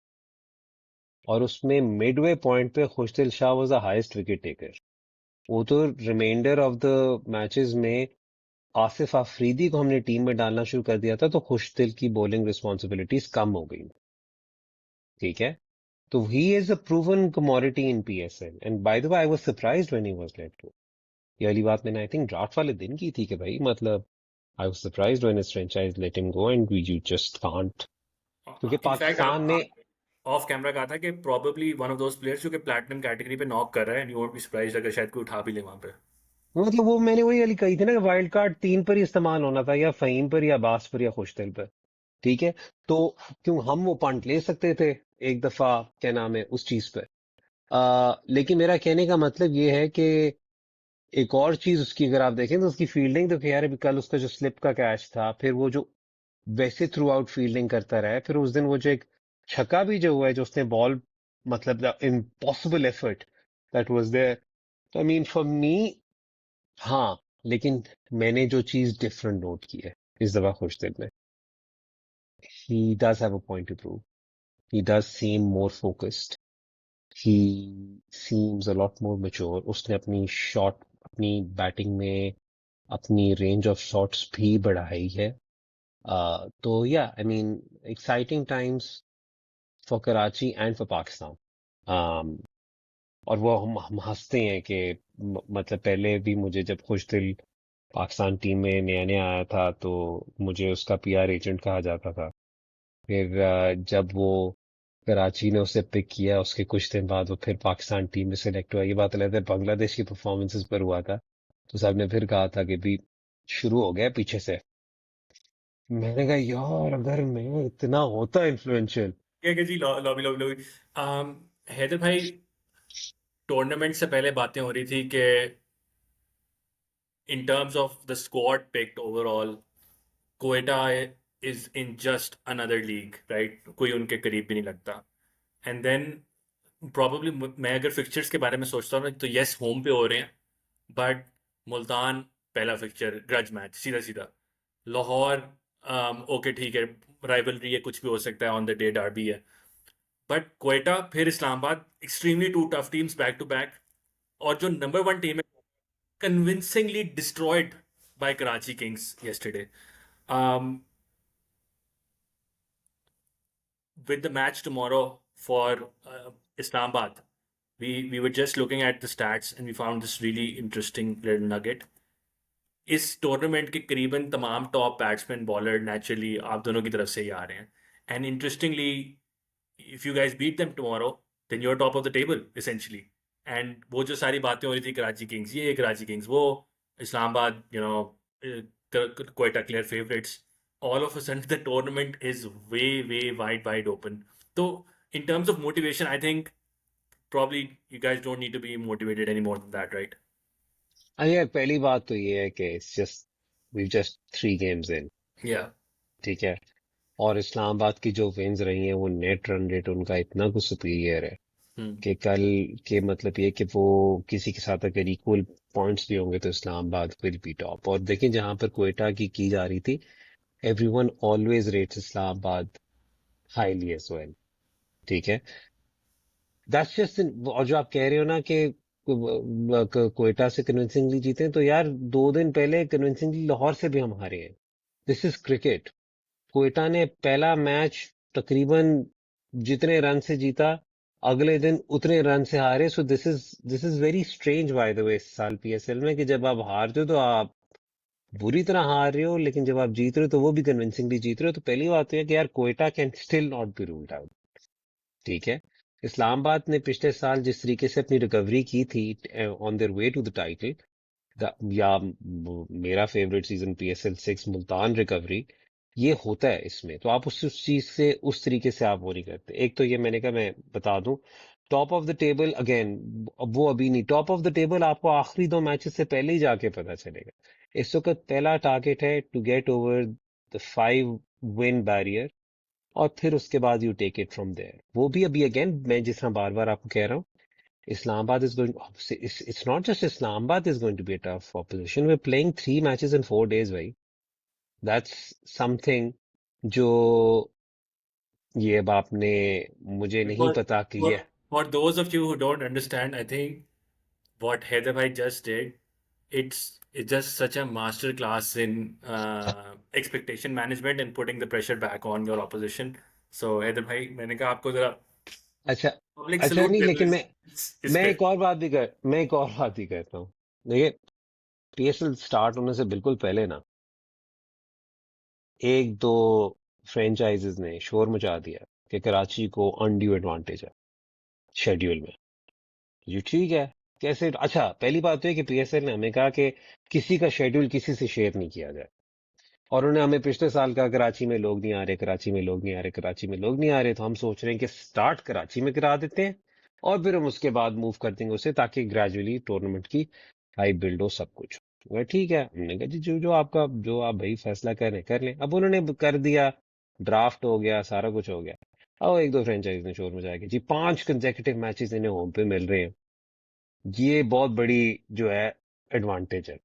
और उसमें मिडवे पॉइंट पे Khushdil Shah was the highest wicket taker. वो तो रिमाइंडर ऑफ द मैचेस में आसिफ अफरीदी को हमने टीम में डालना शुरू कर दिया था तो खुशदिल की बॉलिंग रिस्पॉन्सिबिलिटीज कम हो गई, ठीक है। तो he is a proven commodity in PSL and by the way I was surprised when he was let go. ये वाली बात मैंने आई थिंक ड्राफ्ट वाले दिन की थी कि भाई मतलब I was surprised when his franchise let him go and we you just can't, क्योंकि इनफैक्ट पाकिस्तान आप ने ऑफ कैमरा कहा था कि probably one of those players जो कि प्लैटिनम कैटेगरी पे नॉक कर रहा है, and you won't be surprised अगर शायद कोई उठा भी ले वहां पे। मतलब वो मैंने वही वाली कही थी ना, वाइल्ड कार्ड 3 पर ही इस्तेमाल होना था, या फहीम पर या अब्बास पर या खुशदिल पर, ठीक है। तो क्यों हम वो पॉइंट ले सकते थे एक दफा, क्या नाम है उस चीज पर। लेकिन मेरा कहने का मतलब ये है कि एक और चीज उसकी अगर आप देखें तो उसकी फील्डिंग तो यार, अभी कल उसका जो स्लिप का कैच था, फिर वो जो वैसे थ्रू आउट फील्डिंग करता रहा है, फिर उस दिन वो जो एक छक्का भी जो हुआ है, जो उसने बॉल, मतलब the impossible effort that was there. I mean for me, हाँ, लेकिन मैंने जो चीज डिफरेंट नोट की है इस दफा खुशदिल में, he does have a point to prove, he does seem more focused, he seems a lot more mature. उसने अपनी शॉट, अपनी बैटिंग में अपनी रेंज ऑफ शॉट्स भी बढ़ाई है। तो या I mean exciting times for Karachi and for Pakistan. और वो हम हंसते हैं कि मतलब पहले भी मुझे जब खुशदिल पाकिस्तान टीम में नया नया आया था तो मुझे उसका PR एजेंट कहा जाता था। फिर जब वो कराची ने उसे पिक किया, उसके कुछ दिन बाद वो फिर पाकिस्तान टीम में सिलेक्ट हुआ। ये बात अलग है, बांग्लादेश की परफॉर्मेंसेस पर हुआ था, तो सबने फिर कहा था कि भी शुरू हो गया पीछे से। मैंने कहा यार, अगर मैं इतना होता इन्फ्लुएंशियल। क्या जी, लॉबी लॉबी लॉबी। हैदर भाई, टूर्नामेंट से पहले बातें हो रही थी कि in terms of the squad picked overall, Quetta is in just another league, right? कोई उनके करीब भी नहीं लगता। एंड देन प्रॉबेबली मैं अगर फिक्चर्स के बारे में सोचता हूँ ना, तो यस होम पे हो रहे हैं, बट मुल्तान पहला फिक्चर ग्रज मैच सीधा सीधा। लाहौर ओके ठीक है, राइवलरी है, कुछ भी हो सकता है, ऑन द डे डार्बी है। बट क्वेटा फिर Islamabad, extremely two tough teams back to back. और जो नंबर वन टीम है, convincingly destroyed by Karachi Kings yesterday. Um, with the match tomorrow for Islamabad, we were just looking at the stats and we found this really interesting little nugget. इस tournament के करीबन तमाम top batsman bowler naturally आप दोनों की तरफ से ही आ रहे हैं। And interestingly, if you guys beat them tomorrow, then you are top of the table essentially. And वो जो सारी बातें हो रही थी, कराची किंग्स ये, कराची किंग्स वो, Islamabad, you know, Quetta clear favourites, all of a sudden the tournament is way wide open. So in terms of motivation, I think probably you guys don't need to be motivated any more than that, right? हाँ यार, पहली बात तो ये है कि it's just we've just 3 games in, Yeah. ठीक है। और इस्लामाबाद की जो विंस रही हैं वो नेट रन रेट उनका इतना कुछ सुपीरियर है Hmm. कि कल के मतलब ये कि वो किसी के साथ अगर इक्वल पॉइंट्स भी होंगे तो इस्लामाबाद विल बी टॉप। और देखें जहां पर क्वेटा की जा रही थी, everyone always rates Islamabad highly as well, ठीक है। दैट्स जस्ट, और जो आप कह रहे हो ना कि क्वेटा से कन्विंसिंगली जीते हैं, तो यार 2 दिन पहले कन्विंसिंगली लाहौर से भी हम हारे हैं। This is cricket. क्वेटा ने पहला मैच तकरीबन जितने रन से जीता, अगले दिन उतने रन से हारे। So this is very strange by the way इस साल पीएसएल में, कि जब आप हारते हो तो आप बुरी तरह हार रहे हो, लेकिन जब आप जीत रहे हो तो वो भी कन्विंसिंगली जीत रहे हो। तो पहली बात तो यह कि यार Quetta can still not be ruled out, ठीक है। इस्लामाबाद ने पिछले साल जिस तरीके से अपनी रिकवरी की थी on their way to the title, या मेरा favourite season PSL 6 Multan recovery, ये होता है इसमें। तो आप उस चीज से उस तरीके से आप वो नहीं करते। एक तो ये मैंने कहा मैं बता दूं, top of the table again, वो अभी नहीं टॉप ऑफ द टेबल, आपको आखिरी 2 मैचेस से पहले ही जाके पता चलेगा। इस वक्त पहला टारगेट है to get over the 5 win barrier, और फिर उसके बाद you take it from there. वो भी अभी अगेन मैं जिस तरह बार बार आपको कह रहा हूँ, Islamabad is going. It's not just Islamabad is going to be a tough opposition. We're playing 3 matches in 4 days, भाई. That's something जो ये अब आपने मुझे नहीं For, पता कि ये for those of you who don't understand, I think what Heather bhai just did, it's just such a master class in expectation management and putting the pressure back on your opposition. So Heather bhai, मैंने कहा आपको जरा अच्छा public अच्छा salute नहीं, दे दो लेकिन इस मैं पे। एक और बात भी करता हूँ। देखिए, पीएसएल स्टार्ट होने से बिल्कुल पहले ना, एक दो फ्रेंचाइजेस ने शोर मचा दिया कि कराची को अनड्यू एडवांटेज है शेड्यूल में। जी ठीक है। कैसे? अच्छा, पहली बात तो है कि पीएसएल ने हमें कहा कि किसी का शेड्यूल किसी से शेयर नहीं किया जाए, और उन्होंने हमें पिछले साल कहा कराची में लोग नहीं आ रहे, कराची में लोग नहीं आ रहे, कराची में लोग नहीं आ रहे। तो हम सोच रहे हैं कि स्टार्ट कराची में करा देते हैं, और फिर हम उसके बाद मूव कर देंगे उसे, ताकि ग्रेजुअली टूर्नामेंट की हाई बिल्ड हो, सब कुछ। वह ठीक है, हमने कहा जी जो जो आपका जो आप भाई फैसला करें कर लें। अब उन्होंने कर दिया, ड्राफ्ट हो गया, सारा कुछ हो गया। अब एक दो फ्रेंचाइज ने शोर मचाया कि जी 5 कंसेक्यूटिव मैचेस इन्हें होम पे मिल रहे हैं, ये बहुत बड़ी जो है एडवांटेज है।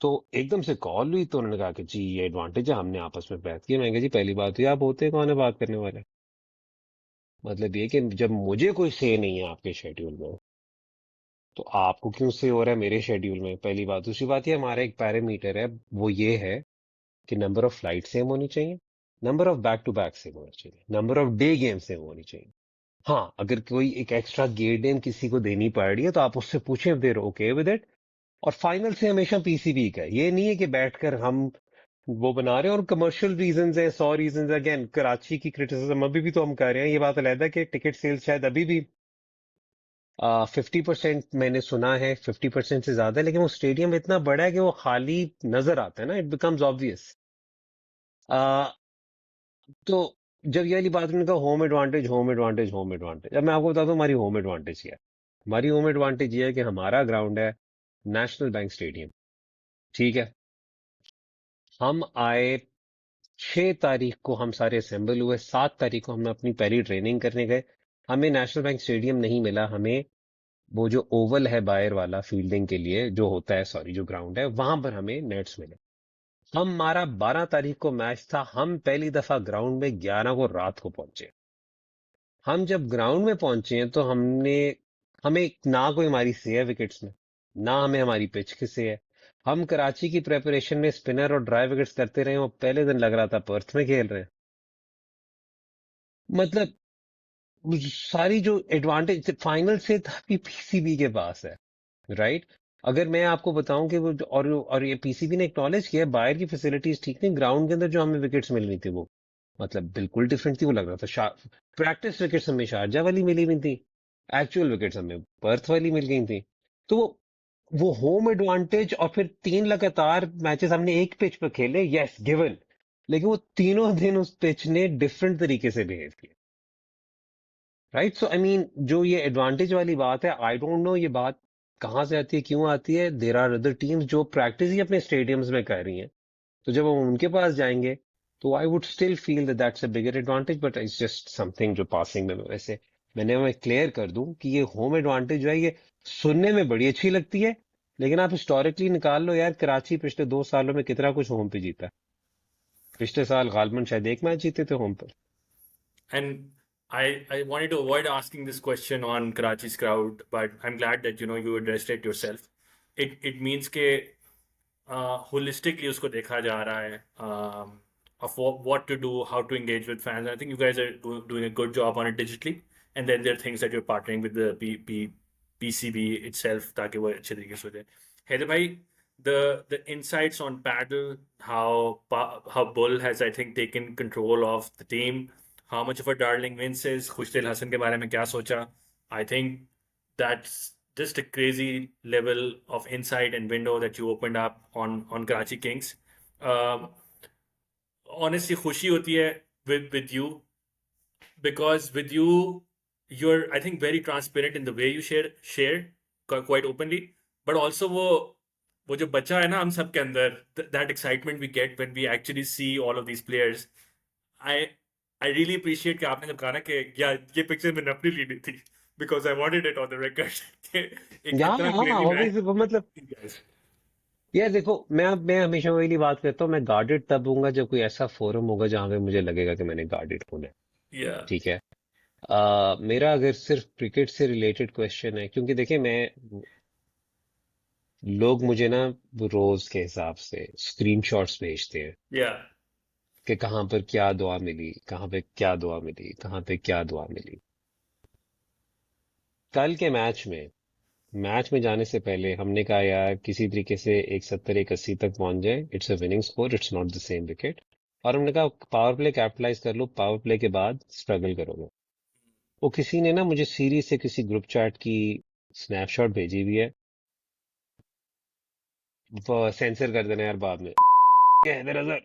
तो एकदम से कॉल हुई तो उन्होंने कहा कि जी ये एडवांटेज है। हमने आपस में बात की। मैं कहा जी पहली बात हुई, आप होते कौन है बात करने वाले? मतलब ये कि जब मुझे कोई से नहीं है आपके शेड्यूल में, तो आपको क्यों से हो रहा है मेरे शेड्यूल में? पहली बात। दूसरी बात, ये हमारा एक पैरामीटर है, वो ये है कि नंबर ऑफ फ्लाइट सेम होनी चाहिए, number of back to back same होना चाहिए, number of day game same होनी चाहिए। हाँ, अगर कोई एक एक्स्ट्रा गेट गेम किसी को देनी पड़ रही है तो आप उससे पूछें देर ओके विद इट। और फाइनल से हमेशा पीसीबी का है। ये नहीं है कि बैठकर हम वो बना रहे हैं, और कमर्शियल रीजंस हैं, 100 रीजंस। अगेन कराची की क्रिटिसिज्म अभी भी तो हम कर रहे हैं। ये बात अलग है कि टिकट सेल्स शायद अभी भी 50% मैंने सुना है, 50% से ज्यादा है, लेकिन वो स्टेडियम इतना बड़ा है कि वो खाली नजर आता है ना, इट बिकम्स ऑब्वियस। तो जब ये वाली बात उन्होंने कहा home advantage, home advantage, home advantage, अब मैं आपको बताता हूँ हमारी होम एडवांटेज क्या है। हमारी होम एडवांटेज ये है कि हमारा ग्राउंड है नेशनल बैंक स्टेडियम, ठीक है। हम आए 6 तारीख को, हम सारे असेंबल हुए, 7 तारीख को हमने अपनी पहली ट्रेनिंग करने गए। हमें नेशनल बैंक स्टेडियम नहीं मिला, हमें वो जो ओवल है बायर वाला फील्डिंग के लिए जो होता है, सॉरी जो ग्राउंड है, वहां पर हमें नेट्स मिले। हमारा 12 तारीख को मैच था, हम पहली दफा ग्राउंड में 11 को रात को पहुंचे। हम जब ग्राउंड में पहुंचे हैं तो हमें ना कोई हमारी से है विकेट्स में, ना हमें हमारी पिच की से है। हम कराची की प्रेपरेशन में स्पिनर और ड्राई विकेट्स करते रहे, वो पहले दिन लग रहा था पर्थ में खेल रहे हैं। मतलब सारी जो एडवांटेज फाइनल से तभी पीसीबी के पास है, राइट। अगर मैं आपको बताऊं कि और ये पीसीबी ने एक्नॉलेज किया, बाहर की फैसिलिटीज ठीक नहीं, ग्राउंड के अंदर जो हमें विकेट्स मिल रही थी वो मतलब बिल्कुल डिफरेंट थी। वो लग रहा था प्रैक्टिस विकेट्स हमें शारजा वाली मिली हुई थी, एक्चुअल विकेट्स हमें पर्थ वाली मिल गई थी। तो वो वो होम एडवांटेज और फिर 3 लगातार मैचेस हमने एक पिच पे खेले, यस गिवन, लेकिन वो तीनों दिन उस पिच ने डिफरेंट तरीके से बिहेव किया, राइट? सो आई मीन जो ये एडवांटेज वाली बात है, आई डोंट नो ये बात कहाँ से आती है, क्यों आती है। देर आर अदर टीम्स जो प्रैक्टिस ही अपने स्टेडियम्स में कर रही हैं, तो जब हम उनके पास जाएंगे तो I would still feel that that's a bigger advantage, but it's just something जो पासिंग में वैसे मैं क्लियर कर दूं कि ये होम एडवांटेज जो है, ये सुनने में बड़ी अच्छी लगती है, लेकिन आप हिस्टोरिकली निकाल लो यार, कराची पिछले 2 सालों में कितना कुछ होम पे जीता है। पिछले साल गालमन शायद एक मैच जीते थे होम पर। And I wanted to avoid asking this question on Karachi's crowd, but I'm glad that you addressed it yourself. It means के holistically उसको देखा जा रहा है, of what to do, how to engage with fans. I think you guys are doing a good job on it digitally. And then there are things that you're partnering with the PCB itself ताकि वो अच्छे तरीके से हो जाए. Heather भाई, the insights on paddle, how Bull has, I think, taken control of the team, how much of a darling Vince is, खुशदिल हसन के बारे में क्या सोचा. I think that's just a crazy level of insight and window that you opened up on Karachi Kings. Um, Honestly, खुशी होती है with you, because with you, you're, I think, very transparent in the way you share quite openly, but also वो जो बचा है ना हम सब के अंदर, that excitement we get when we actually see all of these players. I really appreciate कि आपने जब कहा ना कि यार ये पिक्चर मैंने अपनी ली नहीं थी, because I wanted it on the record कि एक या इतना हाँ, crazy match. ऑब्वियसली मतलब Guys. यार देखो, मैं हमेशा वही बात करता हूँ, मैं गार्डेड तब हूँगा जब कोई ऐसा फोरम होगा जहां पे मुझे लगेगा कि मैंने गार्डेड होना है। Yeah. ठीक है। मेरा अगर सिर्फ क्रिकेट से रिलेटेड क्वेश्चन है, क्योंकि देखिए मैं, लोग मुझे ना रोज के हिसाब से स्क्रीनशॉट्स भेजते हैं Yeah. कि कहाँ पर क्या दुआ मिली, कहाँ पे क्या दुआ मिली, कहाँ पे क्या दुआ मिली। कल के मैच में जाने से पहले हमने कहा यार किसी तरीके से 170 180 तक पहुंच जाए, it's a winning score, it's not the same wicket. और हमने कहा पावर प्ले कैपिटलाइज कर लो, पावर प्ले के बाद स्ट्रगल करोगे। वो किसी ने ना मुझे सीरीज से किसी ग्रुप चैट की स्नैपशॉट भेजी हुई है, वो सेंसर कर देना यार बाद में। ये हैदर अजहर,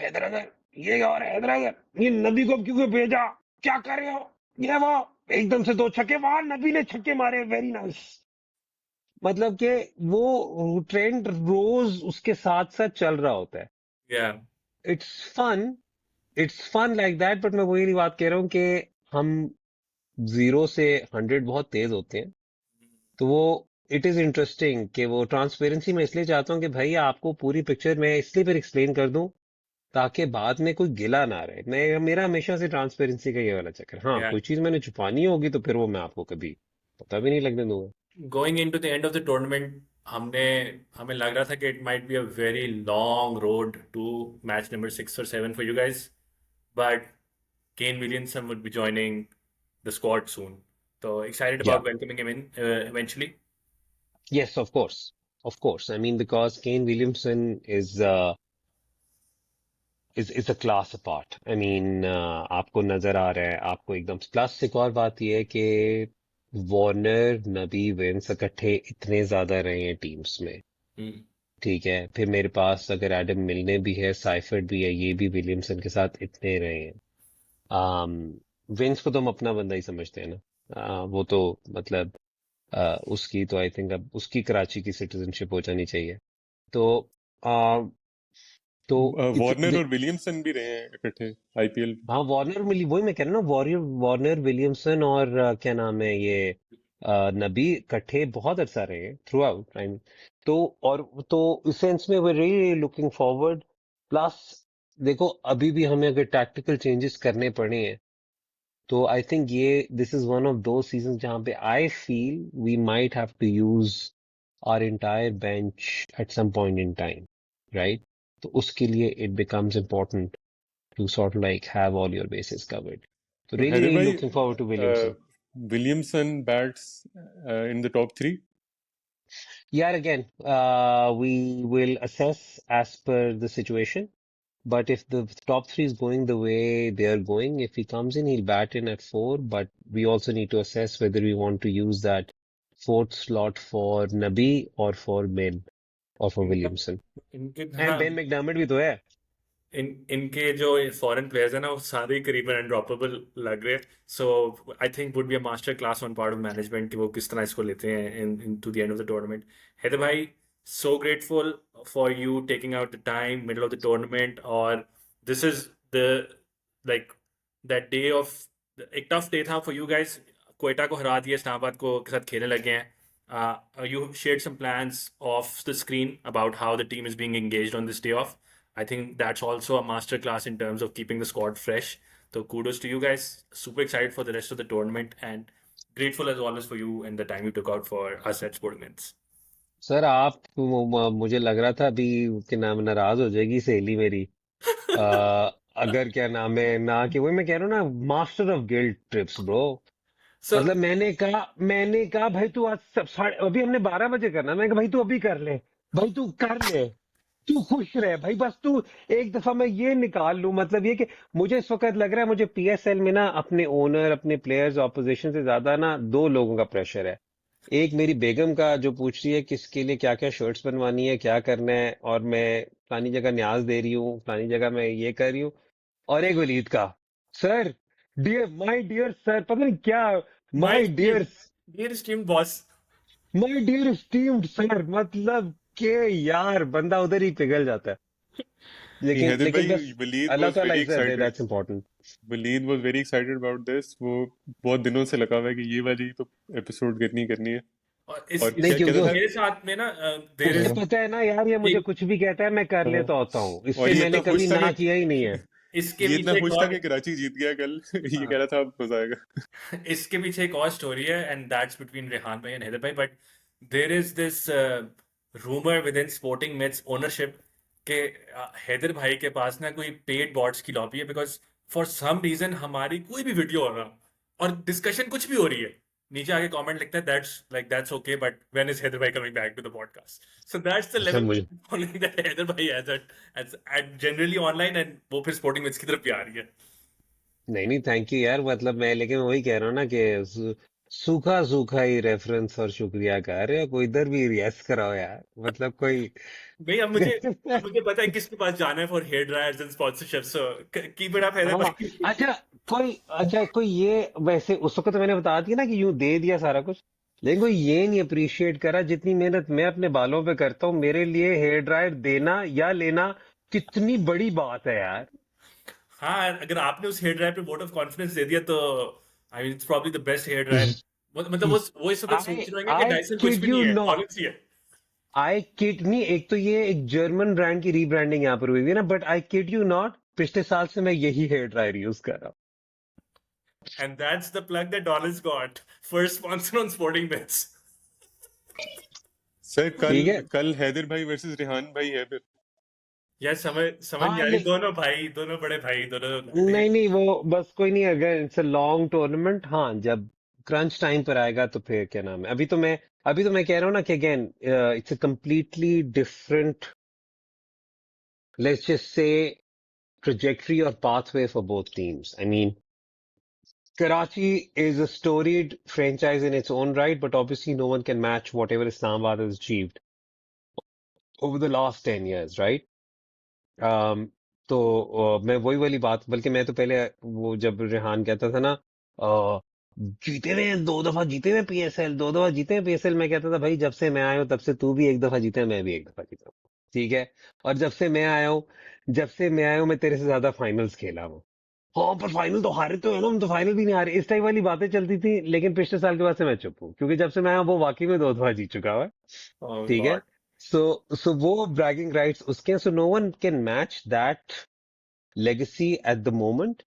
हैदर अजहर, ये और हैदर अजहर, ये नबी को क्यों भेजा, क्या कर रहे हो, ये वो एकदम से 2 छक्के, वहां नबी ने छक्के मारे, वेरी नाइस। मतलब कि वो ट्रेंड रोज उसके साथ साथ चल रहा होता है। Yeah. It's fun, it's fun like that, but मैं वही बात कह रहा हूँ कि हम 0 से 100 बहुत तेज होते हैं, तो वो इट इज इंटरेस्टिंग कि वो ट्रांसपेरेंसी मैं इसलिए चाहता हूँ कि भाई आपको पूरी पिक्चर मैं इसलिए फिर एक्सप्लेन कर दूं ताकि बाद में कोई गिला ना रहे। मेरा हमेशा से ट्रांसपेरेंसी का ये वाला चक्कर। हाँ, Yeah. कोई चीज मैंने छुपानी होगी तो फिर वो मैं आपको कभी पता भी नहीं लगने दूंगा। Going into the end of the tournament, हमें लग रहा था कि it might be a very long road to match number 6 or 7 for you guys, but Kane Williamson would be joining the squad soon. So excited या about welcoming him in eventually. Yes, of course, I mean because Kane Williamson is a class apart. I mean आपको नजर आ रहा है, आपको एकदम plus. एक और बात यह है कि वार्नर, नबी, विंस इकट्ठे इतने ज्यादा रहे हैं टीम्स में, Hmm. ठीक है। फिर मेरे पास अगर एडम मिलने भी है, साइफर्ड भी है, ये भी विलियमसन के साथ इतने रहे हैं। आम, विंस को तो हम अपना बंदा ही समझते हैं ना। वो तो मतलब उसकी तो आई थिंक अब उसकी कराची की सिटीजनशिप हो जानी चाहिए। तो आ, तो वार्नर और विलियमसन भी रहे हैं इकट्ठे आईपीएल। हाँ, वार्नर मिली, वही मैं कह रहा हूँ ना, वार्नर विलियमसन और क्या नाम है ये, नबी इकट्ठे बहुत अच्छा रहे हैं थ्रू आउट टाइम। तो और तो इस सेंस में वे रियली लुकिंग फॉरवर्ड। प्लस देखो, अभी भी हमें अगर टैक्टिकल चेंजेस करने पड़े हैं तो आई थिंक ये this is one of those season जहां पे I feel we might have to use our entire bench at some point in time, right? तो उसके लिए it becomes important to sort of like have all your bases covered. So तो really, Haider really भाई, looking forward to Williamson. Williamson bats in the top 3। Yeah, again, we will assess as per the situation. But if the top three is going the way they are going, if he comes in, he'll bat in at 4. But we also need to assess whether we want to use that fourth slot for Nabi or for Ben or for इनका Williamson. इनके And हाँ Ben McDermott भी तो है. इनके जो foreign players हैं ना वो सारे ही करीबन अनड्रॉपेबल लग रहे हैं सो I think would be a master class on part of management कि वो किस तरह इसको लेते हैं इन to the end of the tournament Haider भाई so grateful for you taking out the time middle of the tournament और this is the like that day of एक टफ डे था फॉर यू गाइस क्वेटा को हरा दिया इस्लामाबाद को के साथ खेलने लगे हैं you shared some plans of the screen about how the team is being engaged on this day of I think that's also a master class in terms of keeping the squad fresh. So kudos to you guys. Super excited for the rest of the tournament and grateful as always for you and the time you took out for us at Sporting Mints. Sir आप मुझे लग रहा था अभी के नाम नाराज हो जाएगी सहेली मेरी अगर क्या नाम है ना कि वही मैं कह रहा हूँ ना master of guilt trips bro So मतलब मैंने कहा भाई तू आज अभी हमने 12 बजे करना मैं कहा भाई तू अभी कर ले भाई तू कर ले तू खुश रहे भाई बस तू एक दफा मैं ये निकाल लूं मतलब ये कि मुझे इस वक्त लग रहा है मुझे पीएसएल में ना अपने ओनर अपने प्लेयर्स ऑपोजिशन से ज्यादा ना दो लोगों का प्रेशर है एक मेरी बेगम का जो पूछ रही है किसके लिए क्या क्या शर्ट्स बनवानी है क्या करना है और मैं फलानी जगह न्याज दे रही हूँ फलानी जगह मैं ये कर रही हूँ और एक वलीद का सर माय डियर सर पता नहीं क्या my my esteemed, dear esteemed boss. Dear esteemed sir मतलब के यार बंदा उधर ही पिघल जाता है नहीं लेकिन हैदर लेकिन भाई बस वलीद अल्लाह वाज ताला वेरी इज्जत they excited that's important Waleed was very excited about this वो बहुत दिनों से लगा हुआ है कि ये वाली तो एपिसोड करनी है और और नहीं क्या कहता क्योंकि था मेरे साथ में ना देर उसे इज पता है ना यार ये मुझे एक कुछ भी कहता है मैं कर हाँ, लेता होता हूँ और इससे ये मैंने इतना कभी खुश था ना कि किया ही नहीं है इसके ये इतना पीछे एक खुश था और कि कराची जीत गया कल ये हाँ कह रहा था अब मजा आएगा इसके पीछे एक और स्टोरी है एंड दैट्स बिटवीन रेहान भाई एंड हैदर भाई but there is this rumour within sporting bets ownership के हैदर भाई के पास ना कोई पेड बॉट्स की लॉबी है बिकॉज फॉर सम रीजन हमारी कोई भी वीडियो हो रहा और डिस्कशन कुछ भी हो रही है नीचे आके कमेंट लिखता है that's okay but when is Haider भाई coming back to the podcast so that's the sir level मुझे फॉलोइंग दैट हैदर भाई has at generally online and वो फिर स्पोर्टिंग मिट्स की तरफ भी आ रही है नहीं नहीं थैंक यू यार मतलब मैं लेकिन वही कह रहा हूँ ना कि सूखा सूखा ही रेफरेंस और शुक्रिया कर रहे हो कोई इधर भी रिएक्ट कराओ यार मतलब कोई भाई अब मुझे पता है किसके पास जाना है for hair dryers and sponsorship so keep it up Haider हाँ भाई अच्छा कोई ये वैसे उस वक्त तो मैंने बता दिया ना कि यूं दे दिया सारा कुछ लेकिन कोई ये नहीं अप्रिशिएट करा जितनी मेहनत मैं अपने बालों पे करता हूँ मेरे लिए हेयर ड्रायर देना या लेना कितनी बड़ी बात है यार हाँ अगर आपने उस हेयर ड्रायर पे वोट ऑफ कॉन्फिडेंस दे दिया तो I mean it's probably the best hair dryer मतलब वो इस वक्त आई सोच रहे होंगे कि आई डायसन कुछ किड भी नहीं यू है नॉट कॉलिंस ही है आई किड नहीं एक तो ये एक जर्मन ब्रांड की रीब्रांडिंग यहाँ पर हुई है ना but I kid you not पिछले साल से मैं यही हेयर ड्रायर यूज कर रहा हूँ and that's the plug that Dawlance got first sponsor on sporting bets sir कल ठीक है कल हैदर भाई वर्सेस रेहान भाई है फिर यार समझ नहीं हाँ आ रही नहीं दोनों भाई दोनों बड़े भाई दोनों नहीं नहीं वो बस कोई नहीं अगर इट्स अ लॉन्ग टूर्नामेंट हाँ जब क्रंच टाइम पर आएगा तो फिर क्या नाम है अभी तो मैं कह रहा हूँ ना कि again it's a completely different let's just say trajectory or pathway for both teams. I mean, Karachi is a storied franchise in its own right, but obviously no one can match whatever Islamabad has achieved over the last 10 years, right? Um, तो मैं वही वाली बात बल्कि मैं तो पहले वो जब रेहान कहता था ना अ, जीते हुए हैं, 2 दफा जीते हुए पीएसएल 2 दफा जीते हैं पीएसएल मैं कहता था भाई जब से मैं आया हूँ तब से तू भी एक दफा जीता है मैं भी एक दफा जीता हूँ ठीक है और जब से मैं आया हूँ मैं तेरे से ज्यादा फाइनल्स खेला हूँ हाँ पर फाइनल तो हारे तो है ना हम तो फाइनल भी नहीं हारे इस टाइप वाली बातें चलती थी लेकिन पिछले साल के बाद से मैं चुप हूँ क्योंकि जब से मैं आया हूं, वो वाकई में 2 दफा जीत चुका हुआ है ओह ठीक है गॉड सो वो ब्रैगिंग राइट्स उसके so no one can match that legacy at the moment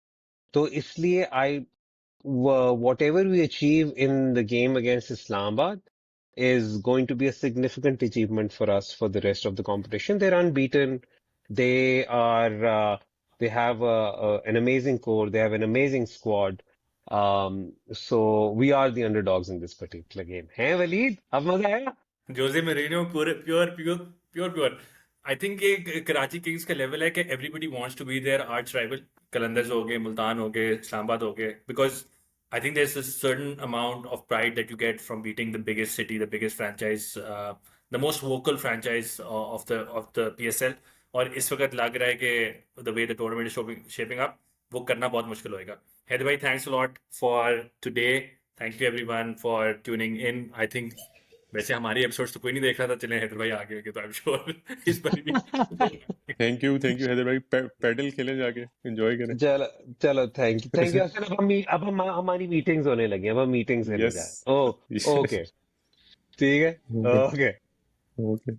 तो इसलिए आई whatever we achieve in the game against Islamabad is going to be a significant achievement for us for the rest of the competition. They're unbeaten. They are they have an amazing core. They have an amazing squad. So we are the underdogs in this particular game. Hey, Waleed, अब मजा आया? Jose Mourinho पूरे pure pure pure pure I think ये Karachi Kings का level है कि everybody wants to be their arch rival Qalandars हो गए मुल्तान हो गए इस्लामाबाद हो गए because I think there's a certain amount of pride that you get from beating the biggest city, the biggest franchise, the most vocal franchise of the PSL. और इस वक्त लग रहा है कि the way the tournament is shaping up, वो करना बहुत मुश्किल होएगा. हैदर भाई, thanks a lot for today. Thank you everyone for tuning in. I think वैसे हमारी एपिसोड्स तो कोई नहीं देख रहा था, चले हैदर भाई आ गए तो आई एम श्योर इस बार भी. थैंक यू हैदर भाई, पैडल खेलें जाके, एंजॉय करें। चलो चलो, थैंक यू असल, अब हम हमारी मीटिंग्स होने लगी, अब हम मीटिंग्स करने यस जा रहे हैं। ओ ओके, ठीक है, ओके। ओके।